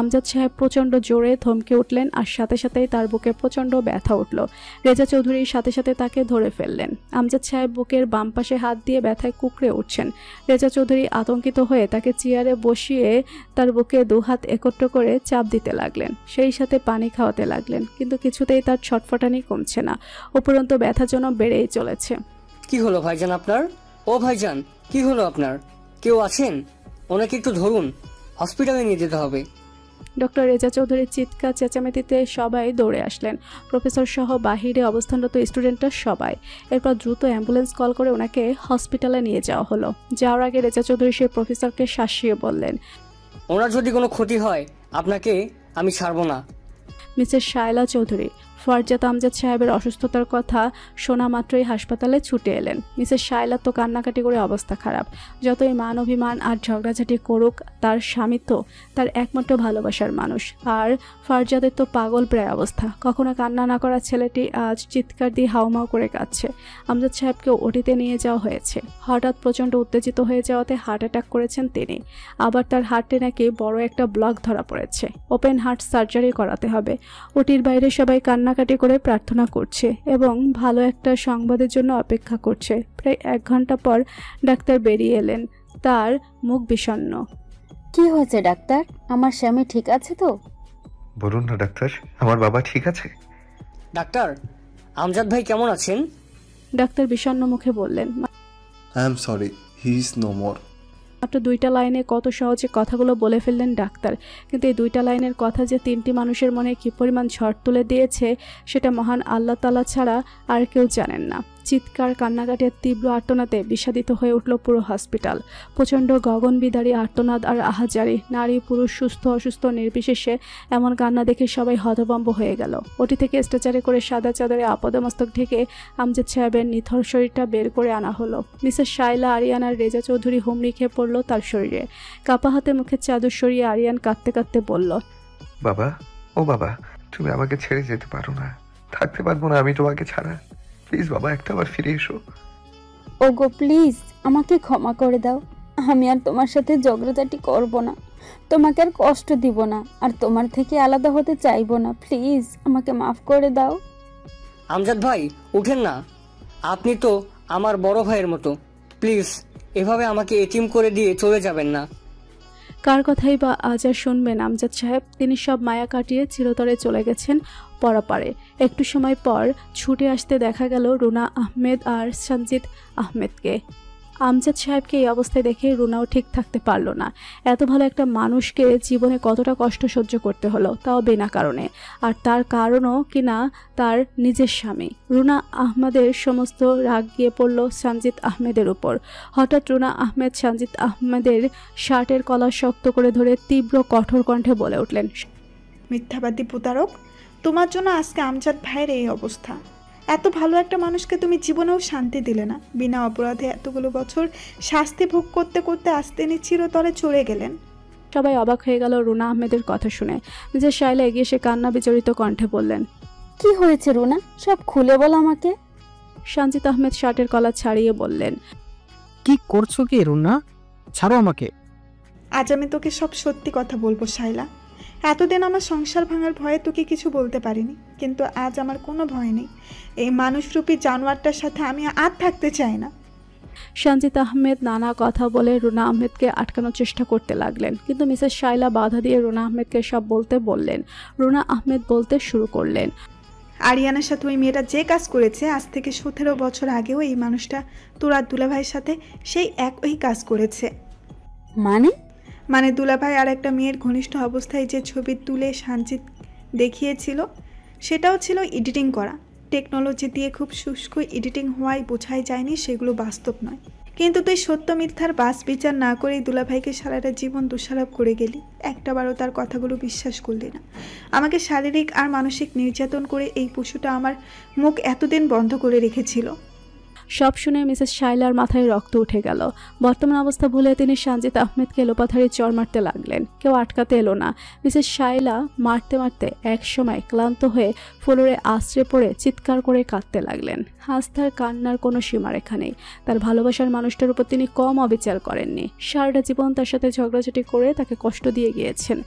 আমজাদ সাহেব প্রচণ্ড জোরে ধমকে উঠলেন, আর সাথে সাথেই তার বুকে প্রচণ্ড ব্যথা উঠল। রেজা চৌধুরীর সাথে সাথে তাকে ধরে ফেললেন। আমজাদ সাহেব বুকের বাম পাশে হাত দিয়ে ব্যথায় কুঁকড়ে উঠছেন। রেজা চৌধুরী আতঙ্কিত হয়ে তাকে চেয়ারে বসিয়ে তার বুকে 2 হাত একত্র করে চাপ দিতে লাগলেন, সেই সাথে পানি খাওয়াতে লাগলেন, কিন্তু কিছুতেই তার ছটফটানি কমছে না, উপরন্তু ব্যথা যেন বেড়েই চলেছে। কি হলো ভাইজান আপনার? ও ভাইজান, কি হলো আপনার? কেউ আছেন? ওনাকে একটু ধরুন, হসপিটালে নিয়ে যেতে হবে। ডক্টর রেজা চৌধুরীর চিৎকার চেঁচামেচিতে সবাই দৌড়ে আসলেন, প্রফেসর সহ বাহিরে অবস্থানরত স্টুডেন্টরা সবাই। এরপর দ্রুত অ্যাম্বুলেন্স কল করে ওনাকে হসপিটালে নিয়ে যাওয়া হলো। যাওয়ার আগে রেজা চৌধুরী সেই প্রফেসরকে শাসিয়ে বললেন, ওনার যদি কোনো ক্ষতি হয় আপনাকে আমি ছাড়বো না। মিসেস শায়লা চৌধুরী ফরজাত আমজাদ সাহেবের অসুস্থতার কথা শোনা মাত্রই হাসপাতালে ছুটে এলেন। মিসেস শায়লা তো কান্নাকাটি করে অবস্থা খারাপ। যতই মান অভিমান আর ঝগড়াঝাটি করুক, তার স্বামী তো তার একমাত্র ভালোবাসার মানুষ। আর ফরজাদের তো পাগল প্রায় অবস্থা। কখনো কান্না না করা ছেলেটি আজ চিৎকার দিয়ে হাউমাউ করে কাঁদছে। আমজাদ সাহেবকে ওটিতে নিয়ে যাওয়া হয়েছে। হঠাৎ প্রচণ্ড উত্তেজিত হয়ে যাওয়াতে হার্ট অ্যাটাক করেছেন তিনি। আবার তার হার্টে নাকি বড় একটা ব্লক ধরা পড়েছে, ওপেন হার্ট সার্জারি করাতে হবে। ওটির বাইরে সবাই কান্নাকাটি করে প্রার্থনা করছে এবং ভালো একটা সংবাদের জন্য অপেক্ষা করছে। প্রায় 1 ঘন্টা পর ডাক্তার বেরিয়ে এলেন, তার মুখ বিষণ্ণ। কি হয়েছে ডাক্তার? আমার স্বামী ঠিক আছে তো? বলুন না ডাক্তার, আমার বাবা ঠিক আছে? ডাক্তার, আমজাদ ভাই কেমন আছেন? ডাক্তার বিষণ্ণ মুখে বললেন, I am sorry, he is no more. মাত্র 2টা লাইনে কত সহজে কথাগুলো বলে ফেললেন ডাক্তার, কিন্তু এই 2টা লাইনের কথা যে 3টি মানুষের মনে কি পরিমাণ ঝড় তুলে দিয়েছে সেটা মহান আল্লাহ তাআলা ছাড়া আর কেউ জানেন না। চিৎকার, কান্নাকাটির তীব্র আর্তনাদে বিষাদিত হয়ে উঠল পুরো হসপিটাল। প্রচণ্ড গগনবিদারী আর্তনাদ আর আহাজারি, নারী পুরুষ সুস্থ অসুস্থ নির্বিশেষে এমন কান্না দেখে সবাই হতভম্ব হয়ে গেল। ওটি থেকে স্ট্রেচারে করে সাদা চাদরে আপাদমস্তক ঢেকে আমজাদ সাহেবের নিথর শরীরটা বের করে আনা হলো। মিসেস শায়লা আরিয়ান আর রেজা চৌধুরী হুমড়ি খেয়ে পড়ল তার শরীরে। কাপা হাতে মুখের চাদর সরিয়ে আরিয়ান কাঁদতে কাঁদতে বলল, বাবা, ও বাবা, তুমি আমাকে ছেড়ে যেতে পারো না। থাকতে পারবো না আমি তোমাকে ছাড়া। প্লিজ বাবা, একটাবার ফিরে এসো। ওগো প্লিজ, আমাকে ক্ষমা করে দাও। আমি আর তোমার সাথে ঝগড়াঝাটি করব না, তোমাকে আর কষ্ট দিব না, আর তোমার থেকে আলাদা হতে চাইবো না। প্লিজ আমাকে মাফ করে দাও। আমজাদ ভাই উঠেন না, আপনি তো আমার বড় ভাইয়ের মতো। প্লিজ এভাবে আমাকে এতিম করে দিয়ে চলে যাবেন না। কার কথাই বা আজ আর শুনবেন আমজাদ সাহেব। তিনি সব মায়া কাটিয়ে চিরতরে চলে গেছেন পরাপারে। একটু সময় পর ছুটে আসতে দেখা গেল রুনা আহমেদ আর সঞ্জিত আহমেদকে। আমজাদ সাহেবকে এই অবস্থায় দেখে রুনাও ঠিক থাকতে পারল না। এত ভালো একটা মানুষকে জীবনে কতটা কষ্ট সহ্য করতে হলো, তাও বিনা কারণে, আর তার কারণও কিনা তার নিজের স্বামী। রুনা আহমেদের সমস্ত রাগ গিয়ে পড়ল সঞ্জিত আহমেদের উপর। হঠাৎ রুনা আহমেদ সঞ্জিত আহমেদের শার্টের কলার শক্ত করে ধরে তীব্র কঠোর কণ্ঠে বলে উঠলেন, মিথ্যাবাদী প্রতারক, তোমার জন্য আজকে আমজাদ ভাইয়ের এই অবস্থা। এত ভালো একটা মানুষকে তুমি জীবনেও শান্তি দিলে না। বিনা অপরাধে এতগুলো বছর শাস্তি ভোগ করতে করতে আজ তিনি চিরতরে চলে গেলেন। সবাই অবাক হয়ে গেল রুনা আহমেদের কথা শুনে। মিসেস শাইলা এগিয়ে এসে কান্না বিজড়িত কণ্ঠে বললেন, কি হয়েছে রুনা, সব খুলে বল আমাকে। সঞ্জিত আহমেদ শার্টের কলার ছাড়িয়ে বললেন, কি করছো কি রুনা, ছাড়ো আমাকে। আজ আমি তোকে সব সত্যি কথা বলবো শাইলা। এতদিন আমার সংসার ভাঙার ভয়ে তোকে কিছু বলতে পারিনি, কিন্তু আজ আমার কোনো ভয় নেই। এই মানুষরূপী জানোয়ারটার সাথে আমি আর থাকতে চাই না। সঞ্জিত আহমেদ নানা কথা বলে রুনা আহমেদকে আটকানোর চেষ্টা করতে লাগলেন, কিন্তু মিসেস শাইলা বাধা দিয়ে রুনা আহমেদকে সব বলতে বললেন। রুনা আহমেদ বলতে শুরু করলেন, আরিয়ানের সাথে ওই মেয়েটা যে কাজ করেছে, আজ থেকে 17 বছর আগেও এই মানুষটা তোর আর দুলাভাইয়ের সাথে সেই একই কাজ করেছে। মানে দুলাভাই আর একটা মেয়ের ঘনিষ্ঠ অবস্থায় যে ছবি তুলে সঞ্জিত দেখিয়েছিল, সেটাও ছিল এডিটিং করা। টেকনোলজি দিয়ে খুব শুষ্ক এডিটিং হওয়ায় বোঝাই যায়নি সেগুলো বাস্তব নয়। কিন্তু তুই সত্য মিথ্যার বাস বিচার না করেই দুলাভাইকে সারাটা জীবন দোষারোপ করে গেলি। একটাবারও তার কথাগুলো বিশ্বাস করলি না। আমাকে শারীরিক আর মানসিক নির্যাতন করে এই পশুটা আমার মুখ এতদিন বন্ধ করে রেখেছিল। সব শুনে মিসেস শাইলার মাথায় রক্ত উঠে গেল। বর্তমান অবস্থা ভুলে তিনি সঞ্জিত আহমেদকে এলোপাথারি চড় মারতে লাগলেন। কেউ আটকাতে এলো না। মিসেস শাইলা মারতে মারতে এক সময় ক্লান্ত হয়ে ফ্লোরে আশ্রে পড়ে চিৎকার করে কাঁদতে লাগলেন। আজ তার কান্নার কোনো সীমারেখা নেই। তার ভালোবাসার মানুষটার উপর তিনি কম অবিচার করেননি। সারাটা জীবন তার সাথে ঝগড়াঝাটি করে তাকে কষ্ট দিয়ে গিয়েছেন।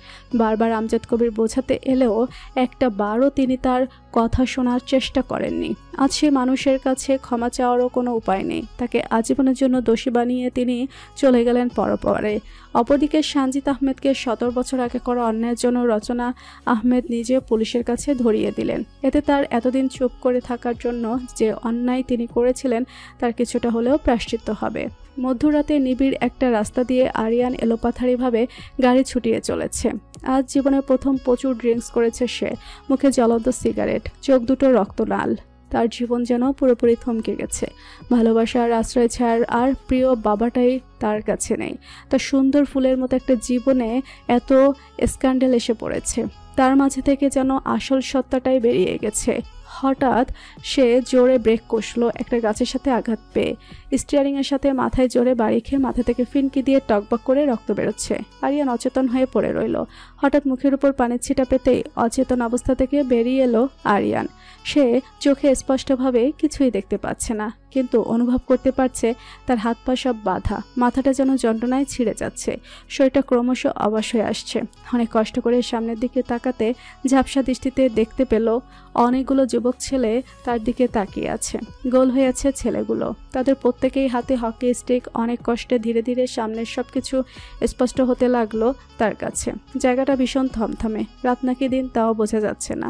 বারবার আমজাদ কবির বোঝাতে এলেও একটা বারও তিনি তার কথা শোনার চেষ্টা করেননি। আজ সে মানুষের কাছে ক্ষমা চাওয়ারও কোনো উপায় নেই। তাকে আজীবনের জন্য দোষী বানিয়ে তিনি চলে গেলেন পরপরে। অপরদিকে সঞ্জিত আহমেদকে 17 বছর আগে করা অন্যায়ের জন্য রচনা আহমেদ নিজে পুলিশের কাছে ধরিয়ে দিলেন। এতে তার এতদিন চুপ করে থাকার জন্য যে অন্যায় তিনি করেছিলেন তার কিছুটা হলেও প্রায়শ্চিত্ত হবে। মধ্যরাতে নিবিড় একটা রাস্তা দিয়ে আরিয়ান এলোপাথারিভাবে গাড়ি ছুটিয়ে চলেছে। আজ জীবনে প্রথম প্রচুর ড্রিঙ্কস করেছে সে। মুখে জ্বলন্ত সিগারেট, চোখ দুটো রক্তলাল। তার জীবন যেন পুরোপুরি থমকে গেছে। ভালোবাসার আশ্রয় ছাড়ার আর প্রিয় বাবাটাই তার কাছে নেই। তার সুন্দর ফুলের মতো একটা জীবনে এত স্ক্যান্ডেল এসে পড়েছে। তার মাঝে থেকে যেন আসল সত্তাটাই বেরিয়ে গেছে। হঠাৎ সে জোরে ব্রেক কষলো একটা গাছের সাথে আঘাত পেয়ে। স্টিয়ারিংয়ের সাথে মাথায় জোরে বাড়ি খেয়ে মাথা থেকে ফিনকি দিয়ে টকবক করে রক্ত বেরোচ্ছে। আরিয়ান অচেতন হয়ে পড়ে রইল। হঠাৎ মুখের উপর পানির ছিটা পেতেই অচেতন অবস্থা থেকে বেরিয়ে এলো আরিয়ান। সে চোখে স্পষ্টভাবে কিছুই দেখতে পাচ্ছে না, কিন্তু অনুভব করতে পারছে তার হাত পা সব বাঁধা। মাথাটা যেন যন্ত্রণায় ছিঁড়ে যাচ্ছে। শরীরটা ক্রমশ অবশ হয়ে আসছে। অনেক কষ্ট করে সামনের দিকে তাকাতে ঝাপসা দৃষ্টিতে দেখতে পেল অনেকগুলো যুবক ছেলে তার দিকে তাকিয়ে আছে। গোল হয়ে আছে ছেলেগুলো। তাদের প্রত্যেকেই হাতে হকি স্টিক। অনেক কষ্টে ধীরে ধীরে সামনের সবকিছু স্পষ্ট হতে লাগলো তার কাছে। জায়গাটা ভীষণ থমথমে। রাত নাকি দিন তাও বোঝা যাচ্ছে না।